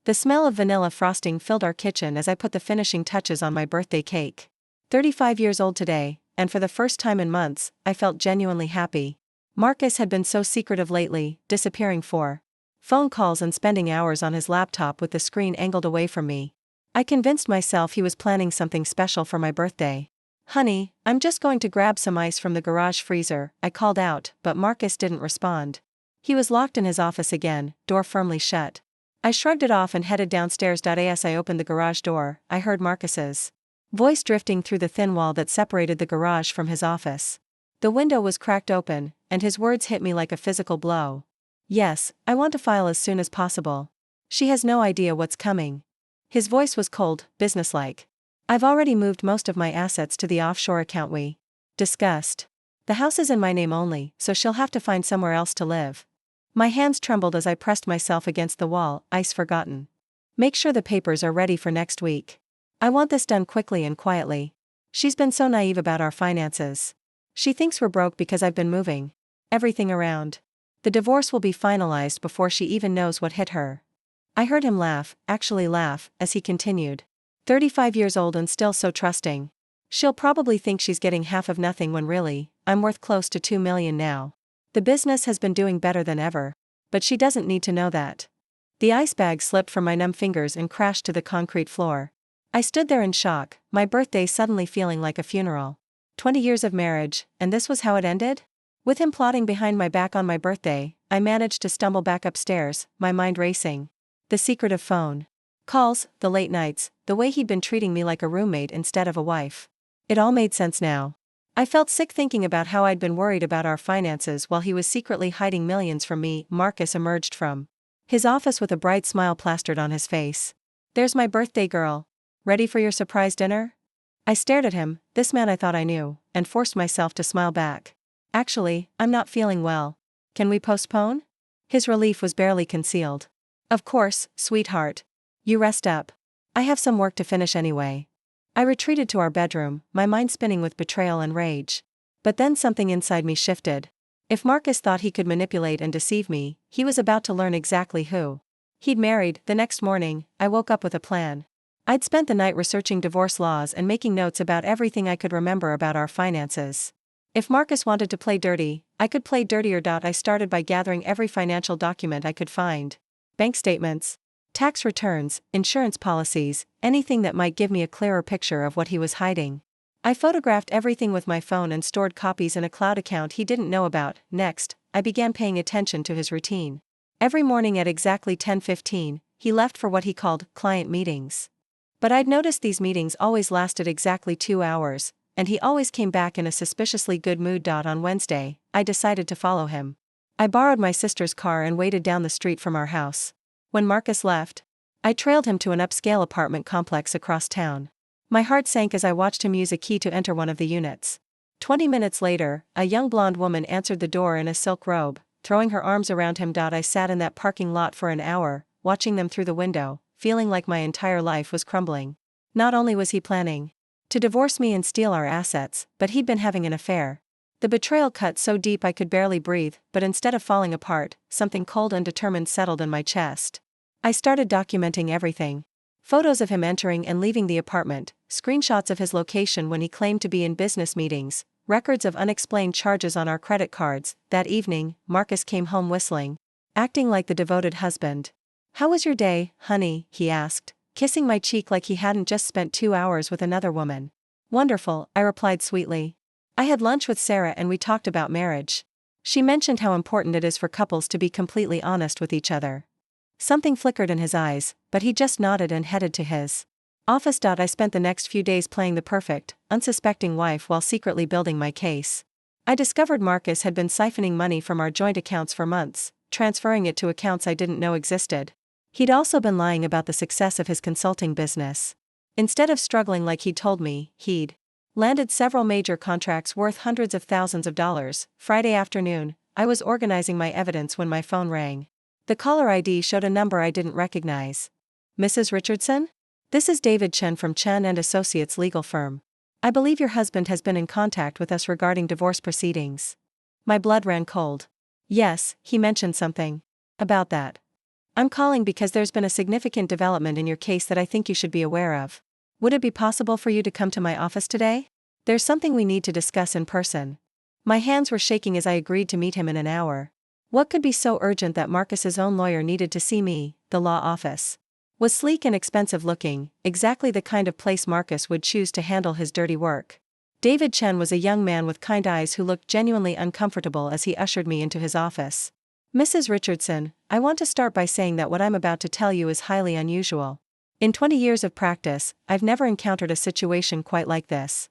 The smell of vanilla frosting filled our kitchen as I put the finishing touches on my birthday cake. 35 years old today, and for the first time in months, I felt genuinely happy. Marcus had been so secretive lately, disappearing for phone calls and spending hours on his laptop with the screen angled away from me. I convinced myself he was planning something special for my birthday. "Honey, I'm just going to grab some ice from the garage freezer," I called out, but Marcus didn't respond. He was locked in his office again, door firmly shut. I shrugged it off and headed downstairs. As I opened the garage door, I heard Marcus's voice drifting through the thin wall that separated the garage from his office. The window was cracked open, and his words hit me like a physical blow. "Yes, I want to file as soon as possible. She has no idea what's coming." His voice was cold, businesslike. "I've already moved most of my assets to the offshore account we discussed. The house is in my name only, so she'll have to find somewhere else to live." My hands trembled as I pressed myself against the wall. "Ice forgotten. Make sure the papers are ready for next week. I want this done quickly and quietly. She's been so naive about our finances. She thinks we're broke because I've been moving everything around. The divorce will be finalized before she even knows what hit her." I heard him laugh, actually laugh, as he continued. 35 years old and still so trusting. "She'll probably think she's getting half of nothing when really, I'm worth close to 2 million now. The business has been doing better than ever. But she doesn't need to know that." The ice bag slipped from my numb fingers and crashed to the concrete floor. I stood there in shock, my birthday suddenly feeling like a funeral. 20 years of marriage, and this was how it ended? With him plotting behind my back on my birthday, I managed to stumble back upstairs, my mind racing. The secretive phone calls, the late nights, the way he'd been treating me like a roommate instead of a wife. It all made sense now. I felt sick thinking about how I'd been worried about our finances while he was secretly hiding millions from me. Marcus emerged from his office with a bright smile plastered on his face. "There's my birthday girl. Ready for your surprise dinner?" I stared at him, this man I thought I knew, and forced myself to smile back. "Actually, I'm not feeling well. Can we postpone?" His relief was barely concealed. "Of course, sweetheart. You rest up. I have some work to finish anyway." I retreated to our bedroom, my mind spinning with betrayal and rage. But then something inside me shifted. If Marcus thought he could manipulate and deceive me, he was about to learn exactly who he'd married. The next morning, I woke up with a plan. I'd spent the night researching divorce laws and making notes about everything I could remember about our finances. If Marcus wanted to play dirty, I could play dirtier. I started by gathering every financial document I could find. Bank statements, tax returns, insurance policies, anything that might give me a clearer picture of what he was hiding. I photographed everything with my phone and stored copies in a cloud account he didn't know about. Next, I began paying attention to his routine. Every morning at exactly 10:15, he left for what he called client meetings. But I'd noticed these meetings always lasted exactly 2 hours, and he always came back in a suspiciously good mood. On Wednesday, I decided to follow him. I borrowed my sister's car and waited down the street from our house. When Marcus left, I trailed him to an upscale apartment complex across town. My heart sank as I watched him use a key to enter one of the units. 20 minutes later, a young blonde woman answered the door in a silk robe, throwing her arms around him. I sat in that parking lot for an hour, watching them through the window, feeling like my entire life was crumbling. Not only was he planning to divorce me and steal our assets, but he'd been having an affair. The betrayal cut so deep I could barely breathe, but instead of falling apart, something cold and determined settled in my chest. I started documenting everything. Photos of him entering and leaving the apartment, screenshots of his location when he claimed to be in business meetings, records of unexplained charges on our credit cards. That evening, Marcus came home whistling, acting like the devoted husband. "How was your day, honey?" he asked, kissing my cheek like he hadn't just spent 2 hours with another woman. "Wonderful," I replied sweetly. "I had lunch with Sarah and we talked about marriage. She mentioned how important it is for couples to be completely honest with each other." Something flickered in his eyes, but he just nodded and headed to his office. I spent the next few days playing the perfect, unsuspecting wife while secretly building my case. I discovered Marcus had been siphoning money from our joint accounts for months, transferring it to accounts I didn't know existed. He'd also been lying about the success of his consulting business. Instead of struggling like he'd told me, he'd landed several major contracts worth hundreds of thousands of dollars. Friday afternoon, I was organizing my evidence when my phone rang. The caller ID showed a number I didn't recognize. "Mrs. Richardson? This is David Chen from Chen and Associates legal firm. I believe your husband has been in contact with us regarding divorce proceedings." My blood ran cold. "Yes, he mentioned something about that." I'm calling because there's been a significant development in your case that I think you should be aware of. Would it be possible for you to come to my office today? There's something we need to discuss in person. My hands were shaking as I agreed to meet him in an hour. What could be so urgent that Marcus's own lawyer needed to see me? The law office was sleek and expensive looking, exactly the kind of place Marcus would choose to handle his dirty work. David Chen was a young man with kind eyes who looked genuinely uncomfortable as he ushered me into his office. Mrs. Richardson, I want to start by saying that what I'm about to tell you is highly unusual. In 20 years of practice, I've never encountered a situation quite like this.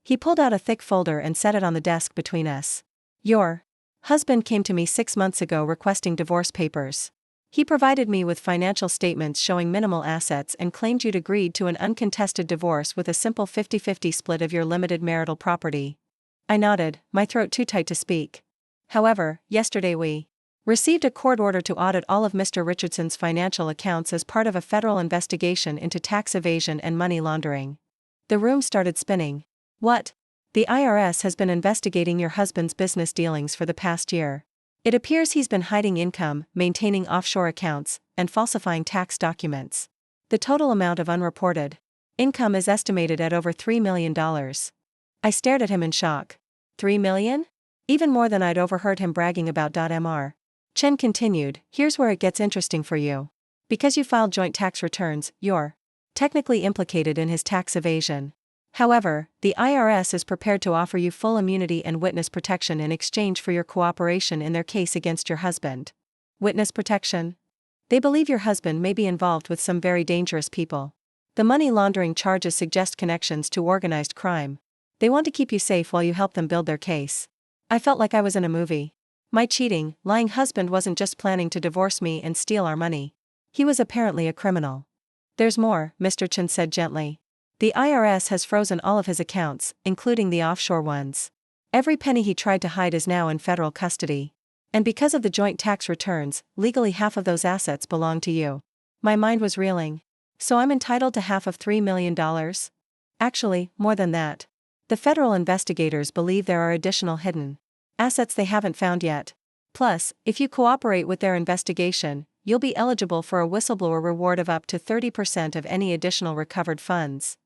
He pulled out a thick folder and set it on the desk between us. Your husband came to me 6 months ago requesting divorce papers. He provided me with financial statements showing minimal assets and claimed you'd agreed to an uncontested divorce with a simple 50-50 split of your limited marital property. I nodded, my throat too tight to speak. However, yesterday we received a court order to audit all of Mr. Richardson's financial accounts as part of a federal investigation into tax evasion and money laundering. The room started spinning. What? The IRS has been investigating your husband's business dealings for the past year. It appears he's been hiding income, maintaining offshore accounts, and falsifying tax documents. The total amount of unreported income is estimated at over $3 million. I stared at him in shock. $3 million? Even more than I'd overheard him bragging about. Mr. Chen continued, here's where it gets interesting for you. Because you filed joint tax returns, you're technically implicated in his tax evasion. However, the IRS is prepared to offer you full immunity and witness protection in exchange for your cooperation in their case against your husband. Witness protection? They believe your husband may be involved with some very dangerous people. The money laundering charges suggest connections to organized crime. They want to keep you safe while you help them build their case. I felt like I was in a movie. My cheating, lying husband wasn't just planning to divorce me and steal our money. He was apparently a criminal. There's more, Mr. Chen said gently. The IRS has frozen all of his accounts, including the offshore ones. Every penny he tried to hide is now in federal custody. And because of the joint tax returns, legally half of those assets belong to you. My mind was reeling. So I'm entitled to half of $3 million? Actually, more than that. The federal investigators believe there are additional hidden assets they haven't found yet. Plus, if you cooperate with their investigation, you'll be eligible for a whistleblower reward of up to 30% of any additional recovered funds.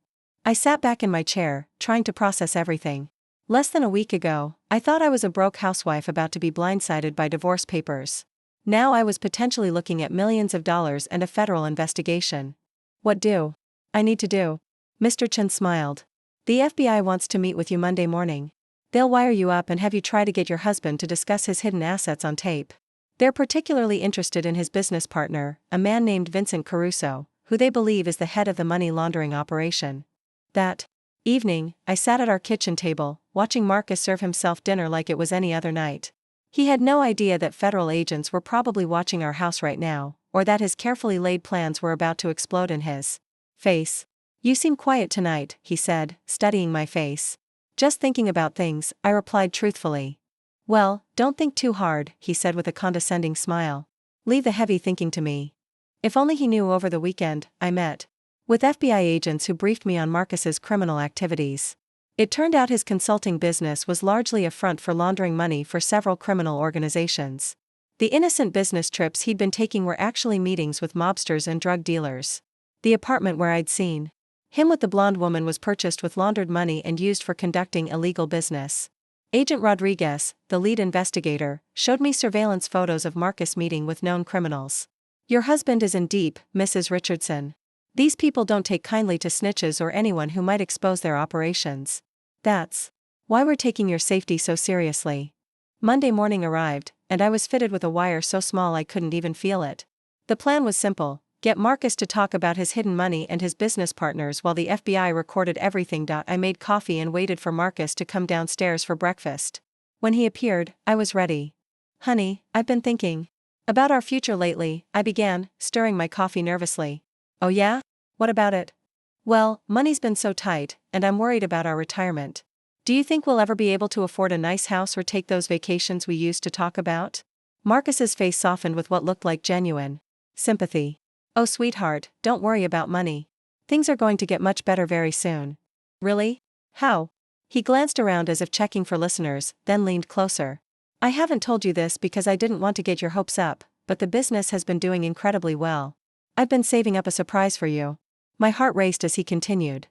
I sat back in my chair, trying to process everything. Less than a week ago, I thought I was a broke housewife about to be blindsided by divorce papers. Now I was potentially looking at millions of dollars and a federal investigation. What do I need to do? Mr. Chen smiled. The FBI wants to meet with you Monday morning. They'll wire you up and have you try to get your husband to discuss his hidden assets on tape. They're particularly interested in his business partner, a man named Vincent Caruso, who they believe is the head of the money laundering operation. That evening, I sat at our kitchen table, watching Marcus serve himself dinner like it was any other night. He had no idea that federal agents were probably watching our house right now, or that his carefully laid plans were about to explode in his face. You seem quiet tonight, he said, studying my face. Just thinking about things, I replied truthfully. Well, don't think too hard, he said with a condescending smile. Leave the heavy thinking to me. If only he knew over the weekend, I met with FBI agents who briefed me on Marcus's criminal activities. It turned out his consulting business was largely a front for laundering money for several criminal organizations. The innocent business trips he'd been taking were actually meetings with mobsters and drug dealers. The apartment where I'd seen him with the blonde woman was purchased with laundered money and used for conducting illegal business. Agent Rodriguez, the lead investigator, showed me surveillance photos of Marcus meeting with known criminals. Your husband is in deep, Mrs. Richardson. These people don't take kindly to snitches or anyone who might expose their operations. That's why we're taking your safety so seriously. Monday morning arrived, and I was fitted with a wire so small I couldn't even feel it. The plan was simple: get Marcus to talk about his hidden money and his business partners while the FBI recorded everything. I made coffee and waited for Marcus to come downstairs for breakfast. When he appeared, I was ready. Honey, I've been thinking about our future lately, I began, stirring my coffee nervously. Oh yeah? What about it? Well, money's been so tight, and I'm worried about our retirement. Do you think we'll ever be able to afford a nice house or take those vacations we used to talk about? Marcus's face softened with what looked like genuine sympathy. Oh sweetheart, don't worry about money. Things are going to get much better very soon. Really? How? He glanced around as if checking for listeners, then leaned closer. I haven't told you this because I didn't want to get your hopes up, but the business has been doing incredibly well. I've been saving up a surprise for you. My heart raced as he continued.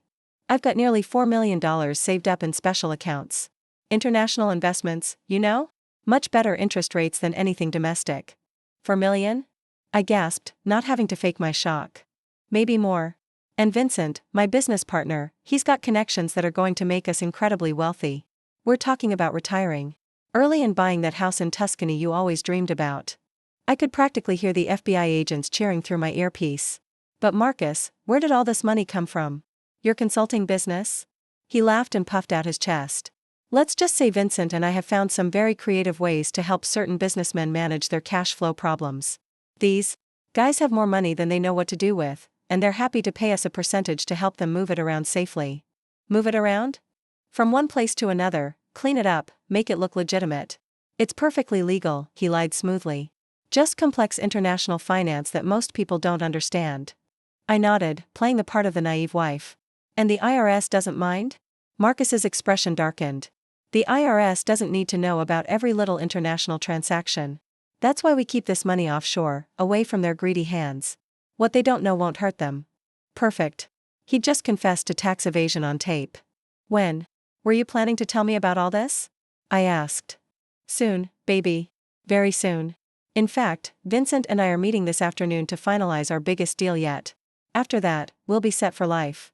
I've got nearly $4 million saved up in special accounts. International investments, you know? Much better interest rates than anything domestic. $4 million? I gasped, not having to fake my shock. Maybe more. And Vincent, my business partner, he's got connections that are going to make us incredibly wealthy. We're talking about retiring early and buying that house in Tuscany you always dreamed about. I could practically hear the FBI agents cheering through my earpiece. But Marcus, where did all this money come from? Your consulting business? He laughed and puffed out his chest. Let's just say Vincent and I have found some very creative ways to help certain businessmen manage their cash flow problems. These guys have more money than they know what to do with, and they're happy to pay us a percentage to help them move it around safely. Move it around? From one place to another, clean it up, make it look legitimate. It's perfectly legal, he lied smoothly. Just complex international finance that most people don't understand. I nodded, playing the part of the naive wife. And the IRS doesn't mind? Marcus's expression darkened. The IRS doesn't need to know about every little international transaction. That's why we keep this money offshore, away from their greedy hands. What they don't know won't hurt them. Perfect. He'd just confessed to tax evasion on tape. When? Were you planning to tell me about all this? I asked. Soon, baby. Very soon. In fact, Vincent and I are meeting this afternoon to finalize our biggest deal yet. After that, we'll be set for life.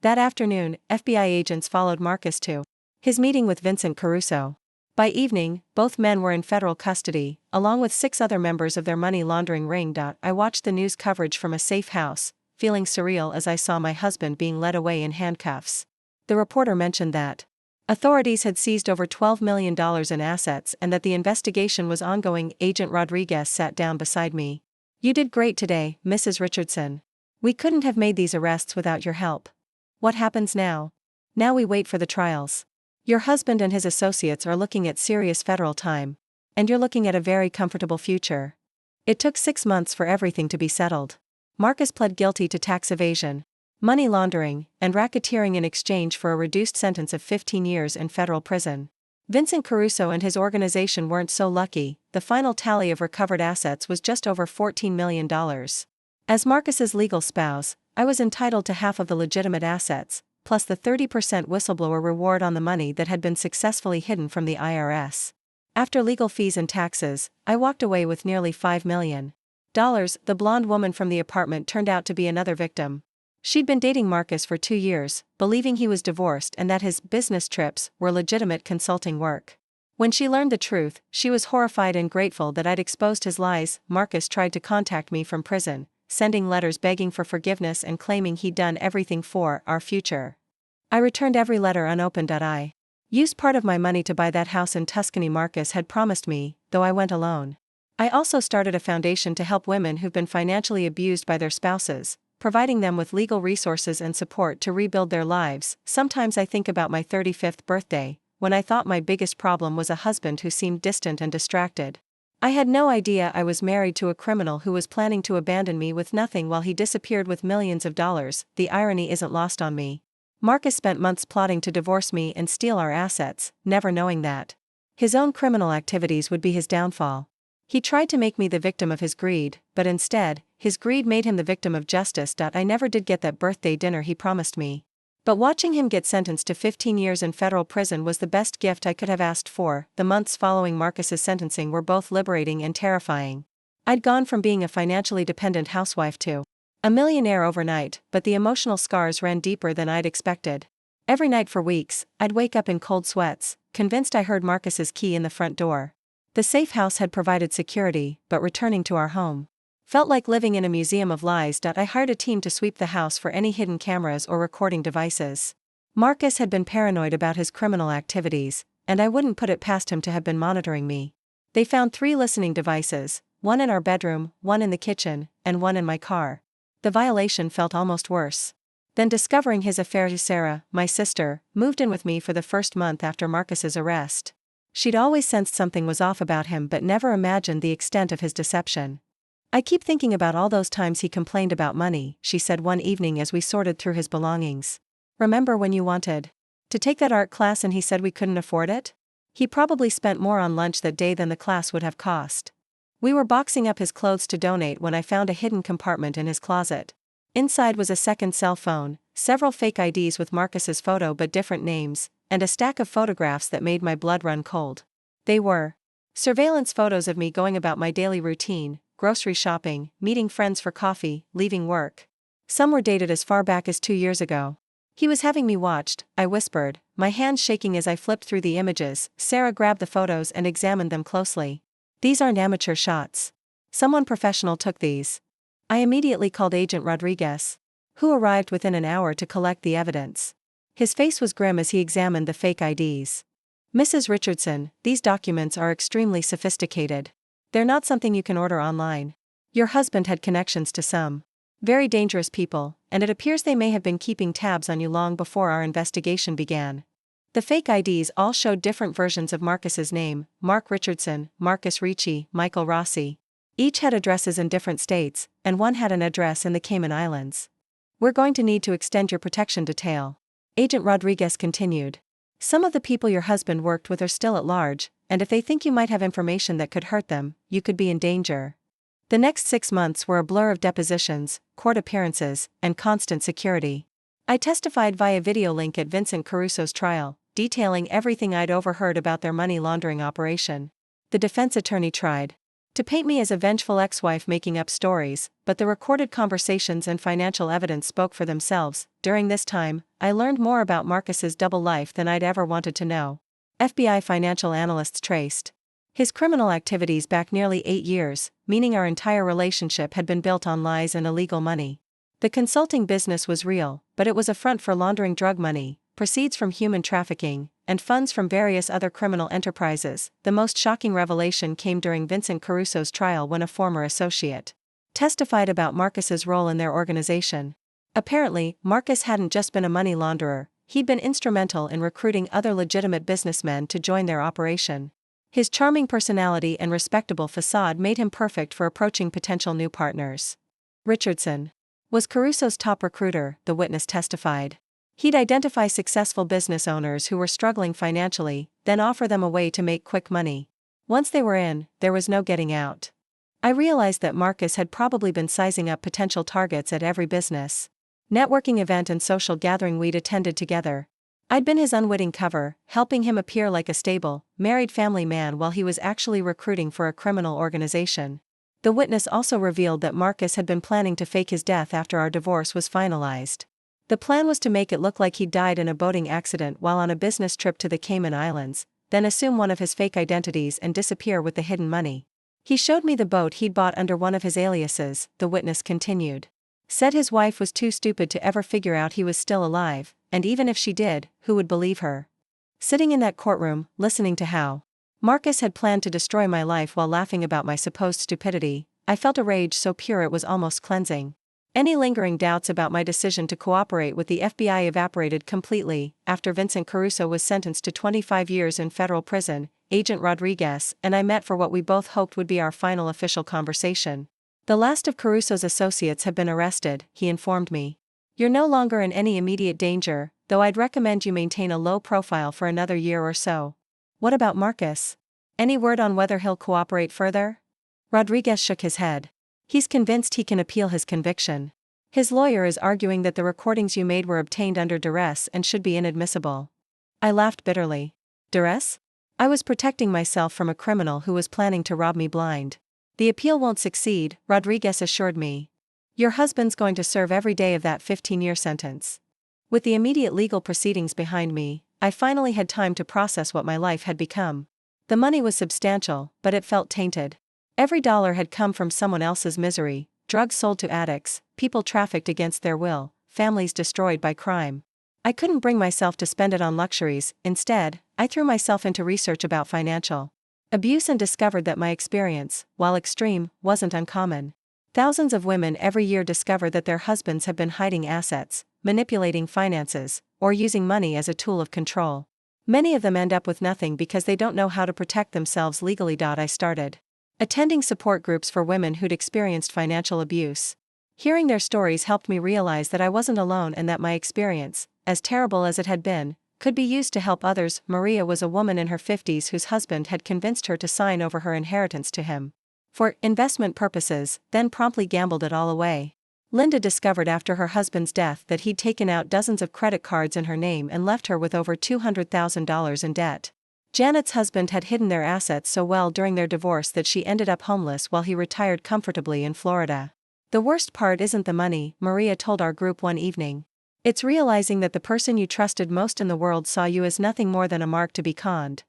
That afternoon, FBI agents followed Marcus to his meeting with Vincent Caruso. By evening, both men were in federal custody, along with 6 other members of their money laundering ring. I watched the news coverage from a safe house, feeling surreal as I saw my husband being led away in handcuffs. The reporter mentioned that authorities had seized over $12 million in assets and that the investigation was ongoing. Agent Rodriguez sat down beside me. You did great today, Mrs. Richardson. We couldn't have made these arrests without your help. What happens now? Now we wait for the trials. Your husband and his associates are looking at serious federal time. And you're looking at a very comfortable future. It took 6 months for everything to be settled. Marcus pled guilty to tax evasion, money laundering, and racketeering in exchange for a reduced sentence of 15 years in federal prison. Vincent Caruso and his organization weren't so lucky. The final tally of recovered assets was just over $14 million. As Marcus's legal spouse, I was entitled to half of the legitimate assets, plus the 30% whistleblower reward on the money that had been successfully hidden from the IRS. After legal fees and taxes, I walked away with nearly $5 million. The blonde woman from the apartment turned out to be another victim. She'd been dating Marcus for 2 years, believing he was divorced and that his business trips were legitimate consulting work. When she learned the truth, she was horrified and grateful that I'd exposed his lies. Marcus tried to contact me from prison, sending letters begging for forgiveness and claiming he'd done everything for our future. I returned every letter unopened. I used part of my money to buy that house in Tuscany Marcus had promised me, though I went alone. I also started a foundation to help women who've been financially abused by their spouses, providing them with legal resources and support to rebuild their lives. Sometimes I think about my 35th birthday, when I thought my biggest problem was a husband who seemed distant and distracted. I had no idea I was married to a criminal who was planning to abandon me with nothing while he disappeared with millions of dollars. The irony isn't lost on me. Marcus spent months plotting to divorce me and steal our assets, never knowing that his own criminal activities would be his downfall. He tried to make me the victim of his greed, but instead, his greed made him the victim of justice. I never did get that birthday dinner he promised me. But watching him get sentenced to 15 years in federal prison was the best gift I could have asked for. The months following Marcus's sentencing were both liberating and terrifying. I'd gone from being a financially dependent housewife to a millionaire overnight, but the emotional scars ran deeper than I'd expected. Every night for weeks, I'd wake up in cold sweats, convinced I heard Marcus's key in the front door. The safe house had provided security, but returning to our home felt like living in a museum of lies. I hired a team to sweep the house for any hidden cameras or recording devices. Marcus had been paranoid about his criminal activities, and I wouldn't put it past him to have been monitoring me. They found 3 listening devices, one in our bedroom, one in the kitchen, and one in my car. The violation felt almost worse than discovering his affair. Sarah, my sister, moved in with me for the first month after Marcus's arrest. She'd always sensed something was off about him but never imagined the extent of his deception. I keep thinking about all those times he complained about money, she said one evening as we sorted through his belongings. Remember when you wanted to take that art class and he said we couldn't afford it? He probably spent more on lunch that day than the class would have cost. We were boxing up his clothes to donate when I found a hidden compartment in his closet. Inside was a second cell phone, several fake IDs with Marcus's photo but different names, and a stack of photographs that made my blood run cold. They were surveillance photos of me going about my daily routine, grocery shopping, meeting friends for coffee, leaving work. Some were dated as far back as 2 years ago. He was having me watched, I whispered, my hands shaking as I flipped through the images. Sarah grabbed the photos and examined them closely. These aren't amateur shots. Someone professional took these. I immediately called Agent Rodriguez, who arrived within an hour to collect the evidence. His face was grim as he examined the fake IDs. Mrs. Richardson, these documents are extremely sophisticated. They're not something you can order online. Your husband had connections to some very dangerous people, and it appears they may have been keeping tabs on you long before our investigation began. The fake IDs all showed different versions of Marcus's name: Mark Richardson, Marcus Ricci, Michael Rossi. Each had addresses in different states, and one had an address in the Cayman Islands. We're going to need to extend your protection detail. Agent Rodriguez continued. Some of the people your husband worked with are still at large, and if they think you might have information that could hurt them, you could be in danger. The next 6 months were a blur of depositions, court appearances, and constant security. I testified via video link at Vincent Caruso's trial, detailing everything I'd overheard about their money laundering operation. The defense attorney tried to paint me as a vengeful ex-wife making up stories, but the recorded conversations and financial evidence spoke for themselves. During this time, I learned more about Marcus's double life than I'd ever wanted to know. FBI financial analysts traced his criminal activities back nearly 8 years, meaning our entire relationship had been built on lies and illegal money. The consulting business was real, but it was a front for laundering drug money, proceeds from human trafficking, and funds from various other criminal enterprises. The most shocking revelation came during Vincent Caruso's trial when a former associate testified about Marcus's role in their organization. Apparently, Marcus hadn't just been a money launderer, he'd been instrumental in recruiting other legitimate businessmen to join their operation. His charming personality and respectable facade made him perfect for approaching potential new partners. Richardson was Caruso's top recruiter, the witness testified. He'd identify successful business owners who were struggling financially, then offer them a way to make quick money. Once they were in, there was no getting out. I realized that Marcus had probably been sizing up potential targets at every business networking event and social gathering we'd attended together. I'd been his unwitting cover, helping him appear like a stable, married family man while he was actually recruiting for a criminal organization. The witness also revealed that Marcus had been planning to fake his death after our divorce was finalized. The plan was to make it look like he died in a boating accident while on a business trip to the Cayman Islands, then assume one of his fake identities and disappear with the hidden money. He showed me the boat he'd bought under one of his aliases, the witness continued. Said his wife was too stupid to ever figure out he was still alive, and even if she did, who would believe her? Sitting in that courtroom, listening to how Marcus had planned to destroy my life while laughing about my supposed stupidity, I felt a rage so pure it was almost cleansing. Any lingering doubts about my decision to cooperate with the FBI evaporated completely. After Vincent Caruso was sentenced to 25 years in federal prison, Agent Rodriguez and I met for what we both hoped would be our final official conversation. The last of Caruso's associates have been arrested, he informed me. You're no longer in any immediate danger, though I'd recommend you maintain a low profile for another year or so. What about Marcus? Any word on whether he'll cooperate further? Rodriguez shook his head. He's convinced he can appeal his conviction. His lawyer is arguing that the recordings you made were obtained under duress and should be inadmissible. I laughed bitterly. Duress? I was protecting myself from a criminal who was planning to rob me blind. The appeal won't succeed, Rodriguez assured me. Your husband's going to serve every day of that 15-year sentence. With the immediate legal proceedings behind me, I finally had time to process what my life had become. The money was substantial, but it felt tainted. Every dollar had come from someone else's misery, drugs sold to addicts, people trafficked against their will, families destroyed by crime. I couldn't bring myself to spend it on luxuries. Instead, I threw myself into research about financial abuse and discovered that my experience, while extreme, wasn't uncommon. Thousands of women every year discover that their husbands have been hiding assets, manipulating finances, or using money as a tool of control. Many of them end up with nothing because they don't know how to protect themselves legally. I started attending support groups for women who'd experienced financial abuse. Hearing their stories helped me realize that I wasn't alone and that my experience, as terrible as it had been, could be used to help others. Maria was a woman in her 50s whose husband had convinced her to sign over her inheritance to him. for investment purposes, then promptly gambled it all away. Linda discovered after her husband's death that he'd taken out dozens of credit cards in her name and left her with over $200,000 in debt. Janet's husband had hidden their assets so well during their divorce that she ended up homeless while he retired comfortably in Florida. The worst part isn't the money, Maria told our group one evening. It's realizing that the person you trusted most in the world saw you as nothing more than a mark to be conned.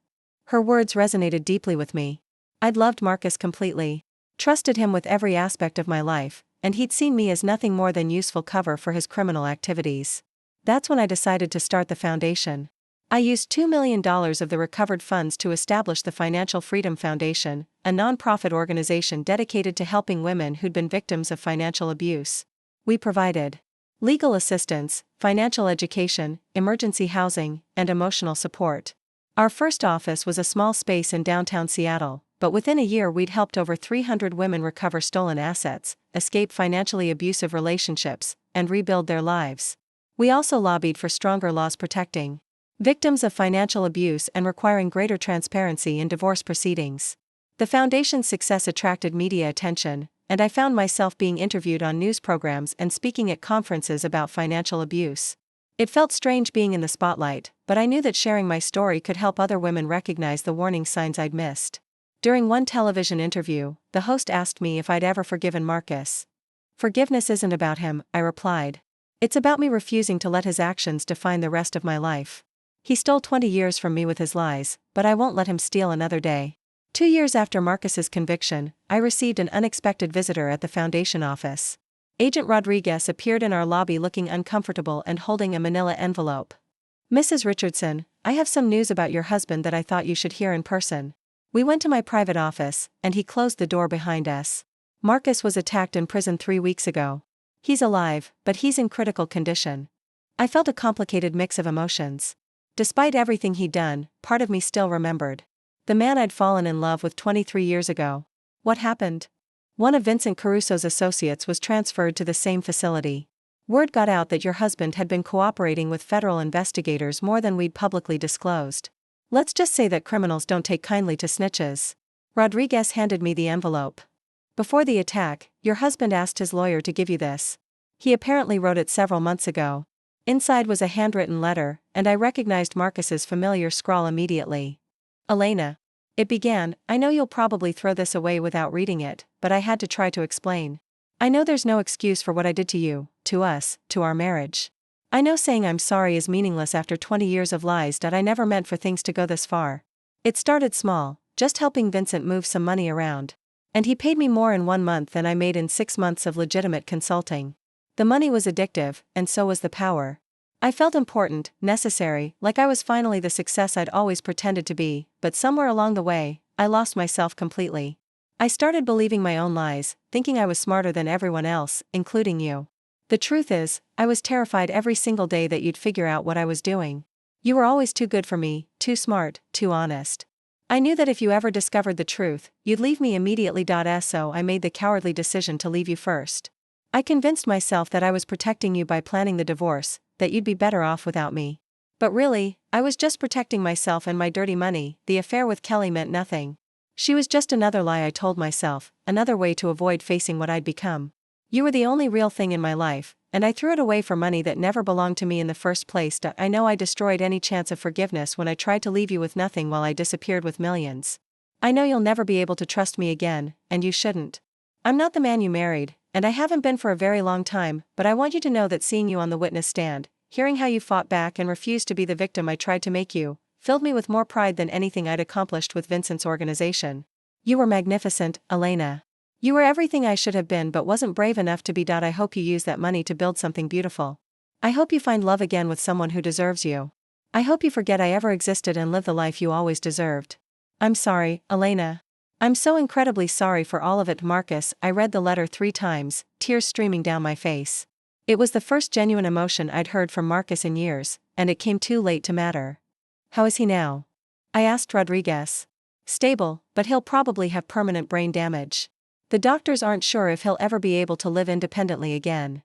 Her words resonated deeply with me. I'd loved Marcus completely, trusted him with every aspect of my life, and he'd seen me as nothing more than useful cover for his criminal activities. That's when I decided to start the foundation. I used $2 million of the recovered funds to establish the Financial Freedom Foundation, a nonprofit organization dedicated to helping women who'd been victims of financial abuse. We provided legal assistance, financial education, emergency housing, and emotional support. Our first office was a small space in downtown Seattle, but within a year we'd helped over 300 women recover stolen assets, escape financially abusive relationships, and rebuild their lives. We also lobbied for stronger laws protecting victims of financial abuse and requiring greater transparency in divorce proceedings. The foundation's success attracted media attention, and I found myself being interviewed on news programs and speaking at conferences about financial abuse. It felt strange being in the spotlight, but I knew that sharing my story could help other women recognize the warning signs I'd missed. During one television interview, the host asked me if I'd ever forgiven Marcus. Forgiveness isn't about him, I replied. It's about me refusing to let his actions define the rest of my life. He stole 20 years from me with his lies, but I won't let him steal another day. 2 years after Marcus's conviction, I received an unexpected visitor at the foundation office. Agent Rodriguez appeared in our lobby looking uncomfortable and holding a manila envelope. Mrs. Richardson, I have some news about your husband that I thought you should hear in person. We went to my private office, and he closed the door behind us. Marcus was attacked in prison 3 weeks ago. He's alive, but he's in critical condition. I felt a complicated mix of emotions. Despite everything he'd done, part of me still remembered the man I'd fallen in love with 23 years ago. What happened? One of Vincent Caruso's associates was transferred to the same facility. Word got out that your husband had been cooperating with federal investigators more than we'd publicly disclosed. Let's just say that criminals don't take kindly to snitches. Rodriguez handed me the envelope. Before the attack, your husband asked his lawyer to give you this. He apparently wrote it several months ago. Inside was a handwritten letter, and I recognized Marcus's familiar scrawl immediately. Elena. It began, I know you'll probably throw this away without reading it, but I had to try to explain. I know there's no excuse for what I did to you, to us, to our marriage. I know saying I'm sorry is meaningless after 20 years of lies that I never meant for things to go this far. It started small, just helping Vincent move some money around. And he paid me more in 1 month than I made in 6 months of legitimate consulting. The money was addictive, and so was the power. I felt important, necessary, like I was finally the success I'd always pretended to be, but somewhere along the way, I lost myself completely. I started believing my own lies, thinking I was smarter than everyone else, including you. The truth is, I was terrified every single day that you'd figure out what I was doing. You were always too good for me, too smart, too honest. I knew that if you ever discovered the truth, you'd leave me immediately. So I made the cowardly decision to leave you first. I convinced myself that I was protecting you by planning the divorce, that you'd be better off without me. But really, I was just protecting myself and my dirty money. The affair with Kelly meant nothing. She was just another lie I told myself, another way to avoid facing what I'd become. You were the only real thing in my life, and I threw it away for money that never belonged to me in the first place. I know I destroyed any chance of forgiveness when I tried to leave you with nothing while I disappeared with millions. I know you'll never be able to trust me again, and you shouldn't. I'm not the man you married, and I haven't been for a very long time, but I want you to know that seeing you on the witness stand, hearing how you fought back and refused to be the victim I tried to make you, filled me with more pride than anything I'd accomplished with Vincent's organization. You were magnificent, Elena. You were everything I should have been but wasn't brave enough to be. I hope you use that money to build something beautiful. I hope you find love again with someone who deserves you. I hope you forget I ever existed and live the life you always deserved. I'm sorry, Elena. I'm so incredibly sorry for all of it, Marcus. I read the letter 3 times, tears streaming down my face. It was the first genuine emotion I'd heard from Marcus in years, and it came too late to matter. How is he now? I asked Rodriguez. Stable, but he'll probably have permanent brain damage. The doctors aren't sure if he'll ever be able to live independently again.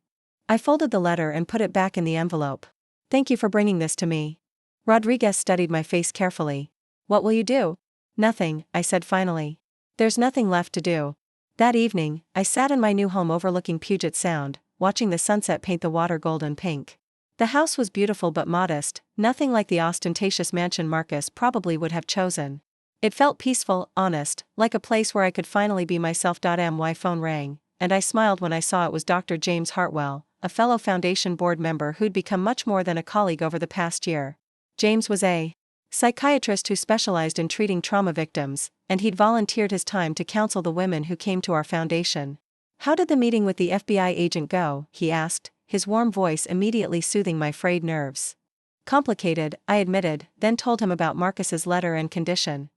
I folded the letter and put it back in the envelope. Thank you for bringing this to me. Rodriguez studied my face carefully. What will you do? Nothing, I said finally. There's nothing left to do. That evening, I sat in my new home overlooking Puget Sound, watching the sunset paint the water golden pink. The house was beautiful but modest, nothing like the ostentatious mansion Marcus probably would have chosen. It felt peaceful, honest, like a place where I could finally be myself. My phone rang, and I smiled when I saw it was Dr. James Hartwell, a fellow Foundation board member who'd become much more than a colleague over the past year. James was a psychiatrist who specialized in treating trauma victims, and he'd volunteered his time to counsel the women who came to our foundation. "How did the meeting with the FBI agent go?" he asked, his warm voice immediately soothing my frayed nerves. "Complicated," I admitted, then told him about Marcus's letter and condition.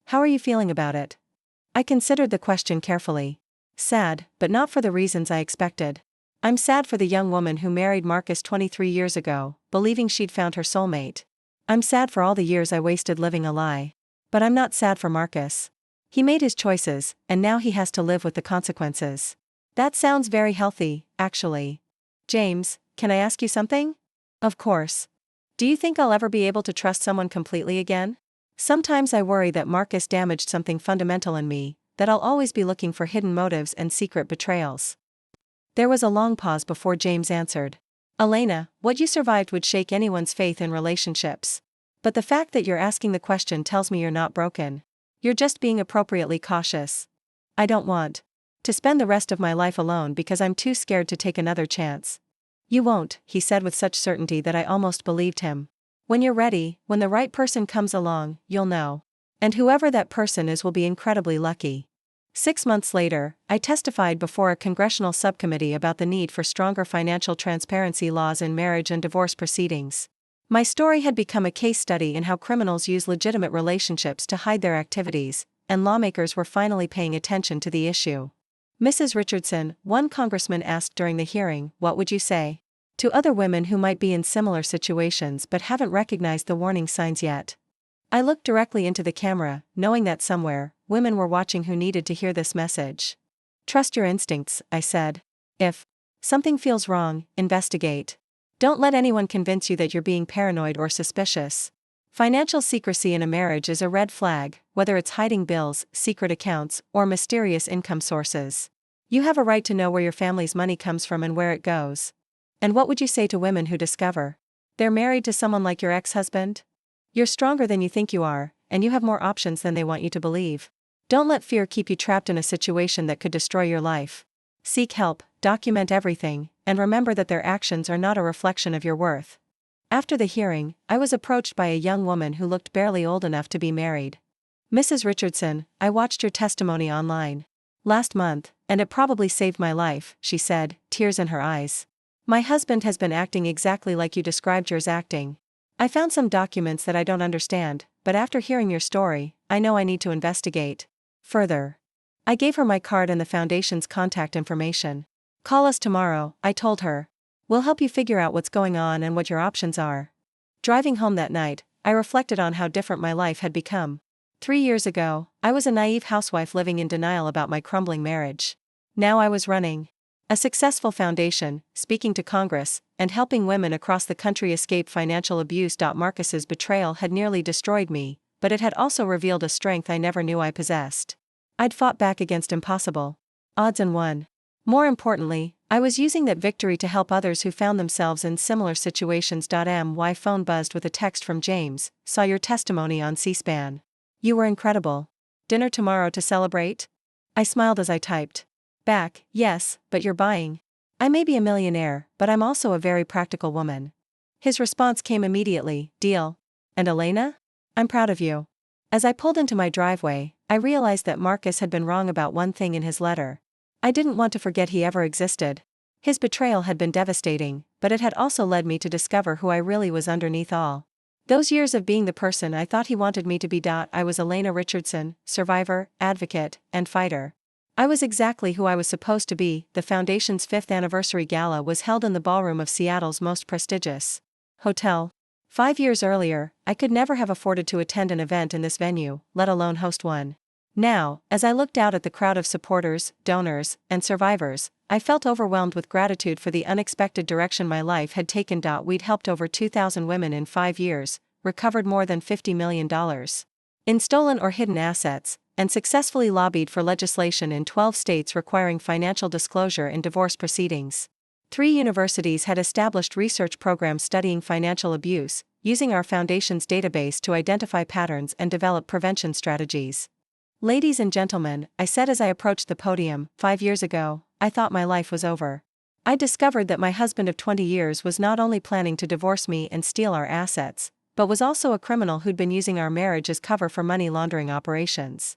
"How are you feeling about it?" I considered the question carefully. "Sad, but not for the reasons I expected. I'm sad for the young woman who married Marcus 23 years ago, believing she'd found her soulmate. I'm sad for all the years I wasted living a lie. But I'm not sad for Marcus. He made his choices, and now he has to live with the consequences." That sounds very healthy, actually. "James, can I ask you something?" "Of course. Do you think I'll ever be able to trust someone completely again? Sometimes I worry that Marcus damaged something fundamental in me, that I'll always be looking for hidden motives and secret betrayals." There was a long pause before James answered. "Elena, what you survived would shake anyone's faith in relationships. But the fact that you're asking the question tells me you're not broken. You're just being appropriately cautious. I don't want to spend the rest of my life alone because I'm too scared to take another chance." "You won't," he said with such certainty that I almost believed him. "When you're ready, when the right person comes along, you'll know. And whoever that person is will be incredibly lucky." 6 months later, I testified before a congressional subcommittee about the need for stronger financial transparency laws in marriage and divorce proceedings. My story had become a case study in how criminals use legitimate relationships to hide their activities, and lawmakers were finally paying attention to the issue. "Mrs. Richardson," one congressman asked during the hearing, "what would you say to other women who might be in similar situations but haven't recognized the warning signs yet?" I looked directly into the camera, knowing that somewhere, women were watching who needed to hear this message. "Trust your instincts," I said. "If something feels wrong, investigate. Don't let anyone convince you that you're being paranoid or suspicious. Financial secrecy in a marriage is a red flag, whether it's hiding bills, secret accounts, or mysterious income sources. You have a right to know where your family's money comes from and where it goes." And what would you say to women who discover they're married to someone like your ex-husband? You're stronger than you think you are, and you have more options than they want you to believe. Don't let fear keep you trapped in a situation that could destroy your life. Seek help, document everything, and remember that their actions are not a reflection of your worth. After the hearing, I was approached by a young woman who looked barely old enough to be married. "Mrs. Richardson, I watched your testimony online last month, and it probably saved my life," she said, tears in her eyes. "My husband has been acting exactly like you described yours acting. I found some documents that I don't understand, but after hearing your story, I know I need to investigate further." I gave her my card and the foundation's contact information. "Call us tomorrow," I told her. "We'll help you figure out what's going on and what your options are." Driving home that night, I reflected on how different my life had become. 3 years ago, I was a naive housewife living in denial about my crumbling marriage. Now I was running a successful foundation, speaking to Congress, and helping women across the country escape financial abuse. Marcus's betrayal had nearly destroyed me, but it had also revealed a strength I never knew I possessed. I'd fought back against impossible odds and won. More importantly, I was using that victory to help others who found themselves in similar situations. My phone buzzed with a text from James. "Saw your testimony on C-SPAN. You were incredible. Dinner tomorrow to celebrate?" I smiled as I typed back, "Yes, but you're buying." "I may be a millionaire, but I'm also a very practical woman." His response came immediately, "Deal." "And Elena? I'm proud of you." As I pulled into my driveway, I realized that Marcus had been wrong about one thing in his letter. I didn't want to forget he ever existed. His betrayal had been devastating, but it had also led me to discover who I really was underneath all those years of being the person I thought he wanted me to be. I was Elena Richardson, survivor, advocate, and fighter. I was exactly who I was supposed to be. The Foundation's 5th anniversary gala was held in the ballroom of Seattle's most prestigious hotel. 5 years earlier, I could never have afforded to attend an event in this venue, let alone host one. Now, as I looked out at the crowd of supporters, donors, and survivors, I felt overwhelmed with gratitude for the unexpected direction my life had taken. We'd helped over 2,000 women in 5 years, recovered more than $50 million in stolen or hidden assets, and successfully lobbied for legislation in 12 states requiring financial disclosure in divorce proceedings. 3 universities had established research programs studying financial abuse, using our foundation's database to identify patterns and develop prevention strategies. Ladies and gentlemen, I said as I approached the podium, 5 years ago, I thought my life was over. I discovered that my husband of 20 years was not only planning to divorce me and steal our assets, but was also a criminal who'd been using our marriage as cover for money laundering operations.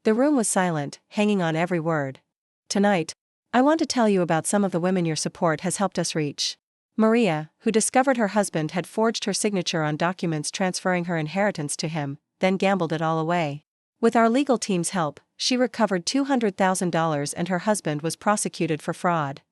The room was silent, hanging on every word. Tonight, I want to tell you about some of the women your support has helped us reach. Maria, who discovered her husband had forged her signature on documents transferring her inheritance to him, then gambled it all away. With our legal team's help, she recovered $200,000 and her husband was prosecuted for fraud.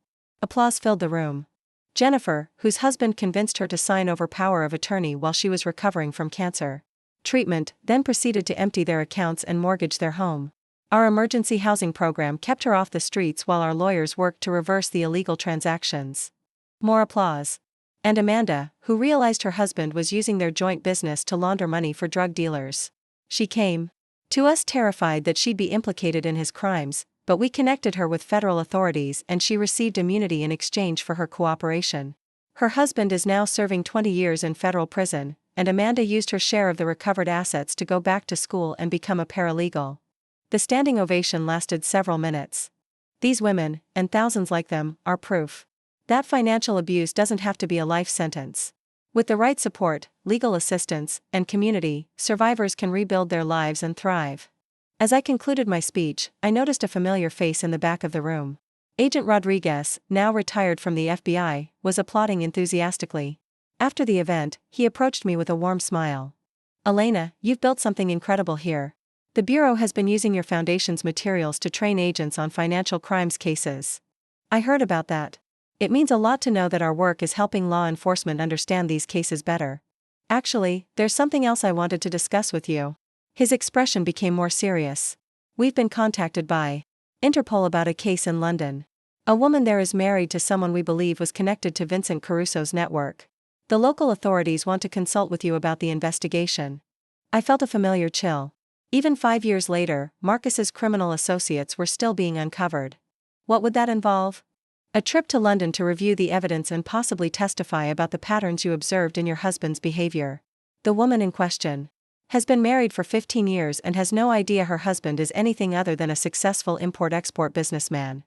Applause filled the room. Jennifer, whose husband convinced her to sign over power of attorney while she was recovering from cancer treatment, then proceeded to empty their accounts and mortgage their home. Our emergency housing program kept her off the streets while our lawyers worked to reverse the illegal transactions. More applause. And Amanda, who realized her husband was using their joint business to launder money for drug dealers. She came to us terrified that she'd be implicated in his crimes, but we connected her with federal authorities and she received immunity in exchange for her cooperation. Her husband is now serving 20 years in federal prison, and Amanda used her share of the recovered assets to go back to school and become a paralegal. The standing ovation lasted several minutes. These women, and thousands like them, are proof that financial abuse doesn't have to be a life sentence. With the right support, legal assistance, and community, survivors can rebuild their lives and thrive. As I concluded my speech, I noticed a familiar face in the back of the room. Agent Rodriguez, now retired from the FBI, was applauding enthusiastically. After the event, he approached me with a warm smile. Elena, you've built something incredible here. The Bureau has been using your foundation's materials to train agents on financial crimes cases. I heard about that. It means a lot to know that our work is helping law enforcement understand these cases better. Actually, there's something else I wanted to discuss with you. His expression became more serious. We've been contacted by Interpol about a case in London. A woman there is married to someone we believe was connected to Vincent Caruso's network. The local authorities want to consult with you about the investigation. I felt a familiar chill. Even 5 years later, Marcus's criminal associates were still being uncovered. What would that involve? A trip to London to review the evidence and possibly testify about the patterns you observed in your husband's behavior. The woman in question has been married for 15 years and has no idea her husband is anything other than a successful import-export businessman.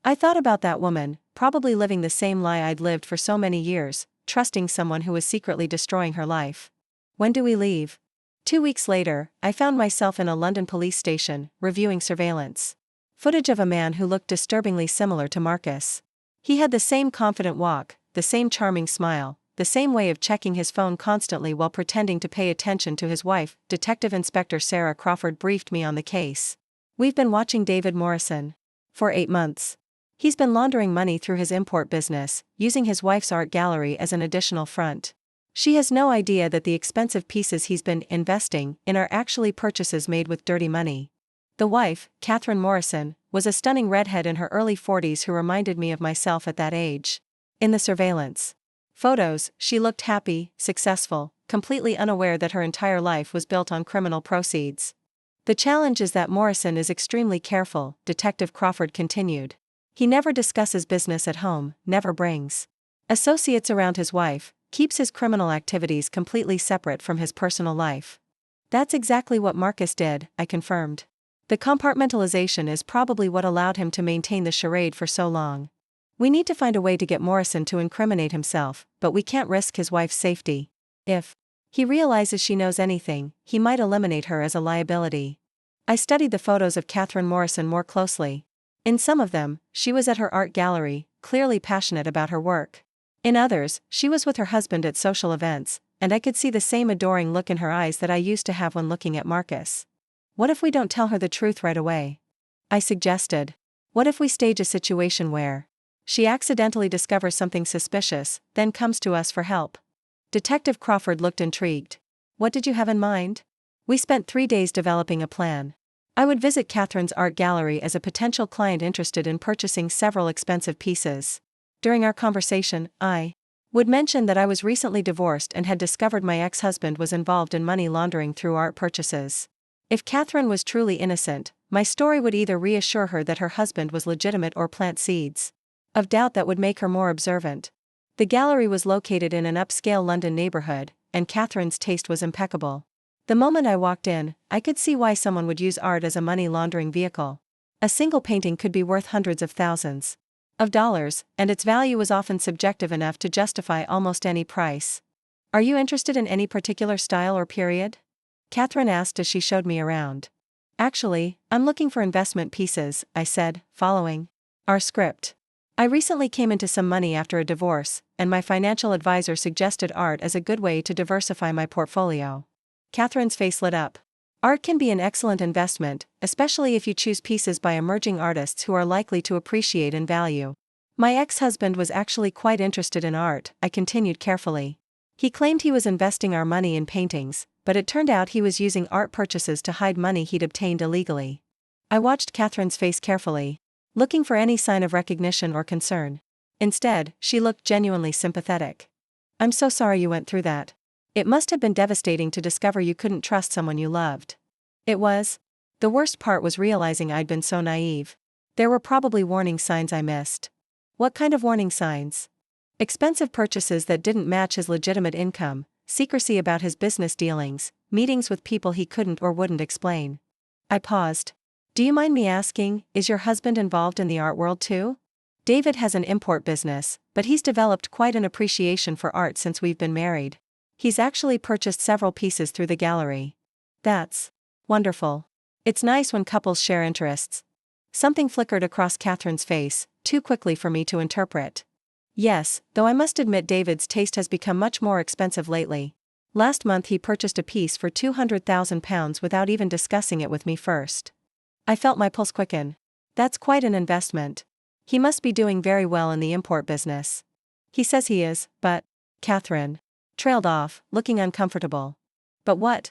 I thought about that woman, probably living the same lie I'd lived for so many years, trusting someone who was secretly destroying her life. When do we leave? 2 weeks later, I found myself in a London police station, reviewing surveillance footage of a man who looked disturbingly similar to Marcus. He had the same confident walk, the same charming smile, the same way of checking his phone constantly while pretending to pay attention to his wife. Detective Inspector Sarah Crawford briefed me on the case. We've been watching David Morrison for 8 months. He's been laundering money through his import business, using his wife's art gallery as an additional front. She has no idea that the expensive pieces he's been investing in are actually purchases made with dirty money. The wife, Catherine Morrison, was a stunning redhead in her early 40s who reminded me of myself at that age. In the surveillance photos, she looked happy, successful, completely unaware that her entire life was built on criminal proceeds. The challenge is that Morrison is extremely careful, Detective Crawford continued. He never discusses business at home, never brings associates around his wife, keeps his criminal activities completely separate from his personal life. That's exactly what Marcus did, I confirmed. The compartmentalization is probably what allowed him to maintain the charade for so long. We need to find a way to get Morrison to incriminate himself, but we can't risk his wife's safety. If he realizes she knows anything, he might eliminate her as a liability. I studied the photos of Catherine Morrison more closely. In some of them, she was at her art gallery, clearly passionate about her work. In others, she was with her husband at social events, and I could see the same adoring look in her eyes that I used to have when looking at Marcus. What if we don't tell her the truth right away? I suggested. What if we stage a situation where she accidentally discovers something suspicious, then comes to us for help? Detective Crawford looked intrigued. What did you have in mind? We spent 3 days developing a plan. I would visit Catherine's art gallery as a potential client interested in purchasing several expensive pieces. During our conversation, I would mention that I was recently divorced and had discovered my ex-husband was involved in money laundering through art purchases. If Catherine was truly innocent, my story would either reassure her that her husband was legitimate or plant seeds of doubt that would make her more observant. The gallery was located in an upscale London neighborhood, and Catherine's taste was impeccable. The moment I walked in, I could see why someone would use art as a money laundering vehicle. A single painting could be worth hundreds of thousands of dollars, and its value was often subjective enough to justify almost any price. Are you interested in any particular style or period? Catherine asked as she showed me around. Actually, I'm looking for investment pieces, I said, following our script. I recently came into some money after a divorce, and my financial advisor suggested art as a good way to diversify my portfolio. Catherine's face lit up. Art can be an excellent investment, especially if you choose pieces by emerging artists who are likely to appreciate in value. My ex-husband was actually quite interested in art, I continued carefully. He claimed he was investing our money in paintings, but it turned out he was using art purchases to hide money he'd obtained illegally. I watched Catherine's face carefully, looking for any sign of recognition or concern. Instead, she looked genuinely sympathetic. I'm so sorry you went through that. It must have been devastating to discover you couldn't trust someone you loved. It was. The worst part was realizing I'd been so naive. There were probably warning signs I missed. What kind of warning signs? Expensive purchases that didn't match his legitimate income, secrecy about his business dealings, meetings with people he couldn't or wouldn't explain. I paused. Do you mind me asking, is your husband involved in the art world too? David has an import business, but he's developed quite an appreciation for art since we've been married. He's actually purchased several pieces through the gallery. That's wonderful. It's nice when couples share interests. Something flickered across Catherine's face, too quickly for me to interpret. Yes, though I must admit David's taste has become much more expensive lately. Last month he purchased a piece for £200,000 without even discussing it with me first. I felt my pulse quicken. That's quite an investment. He must be doing very well in the import business. He says he is, but... Catherine trailed off, looking uncomfortable. But what?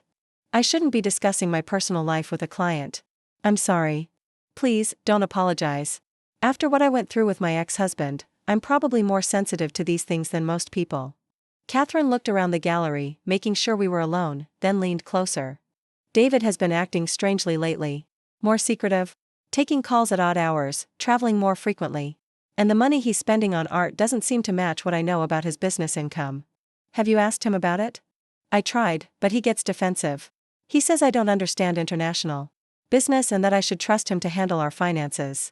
I shouldn't be discussing my personal life with a client. I'm sorry. Please, don't apologize. After what I went through with my ex-husband, I'm probably more sensitive to these things than most people. Catherine looked around the gallery, making sure we were alone, then leaned closer. David has been acting strangely lately. More secretive, taking calls at odd hours, traveling more frequently. And the money he's spending on art doesn't seem to match what I know about his business income. Have you asked him about it? I tried, but he gets defensive. He says I don't understand international business and that I should trust him to handle our finances.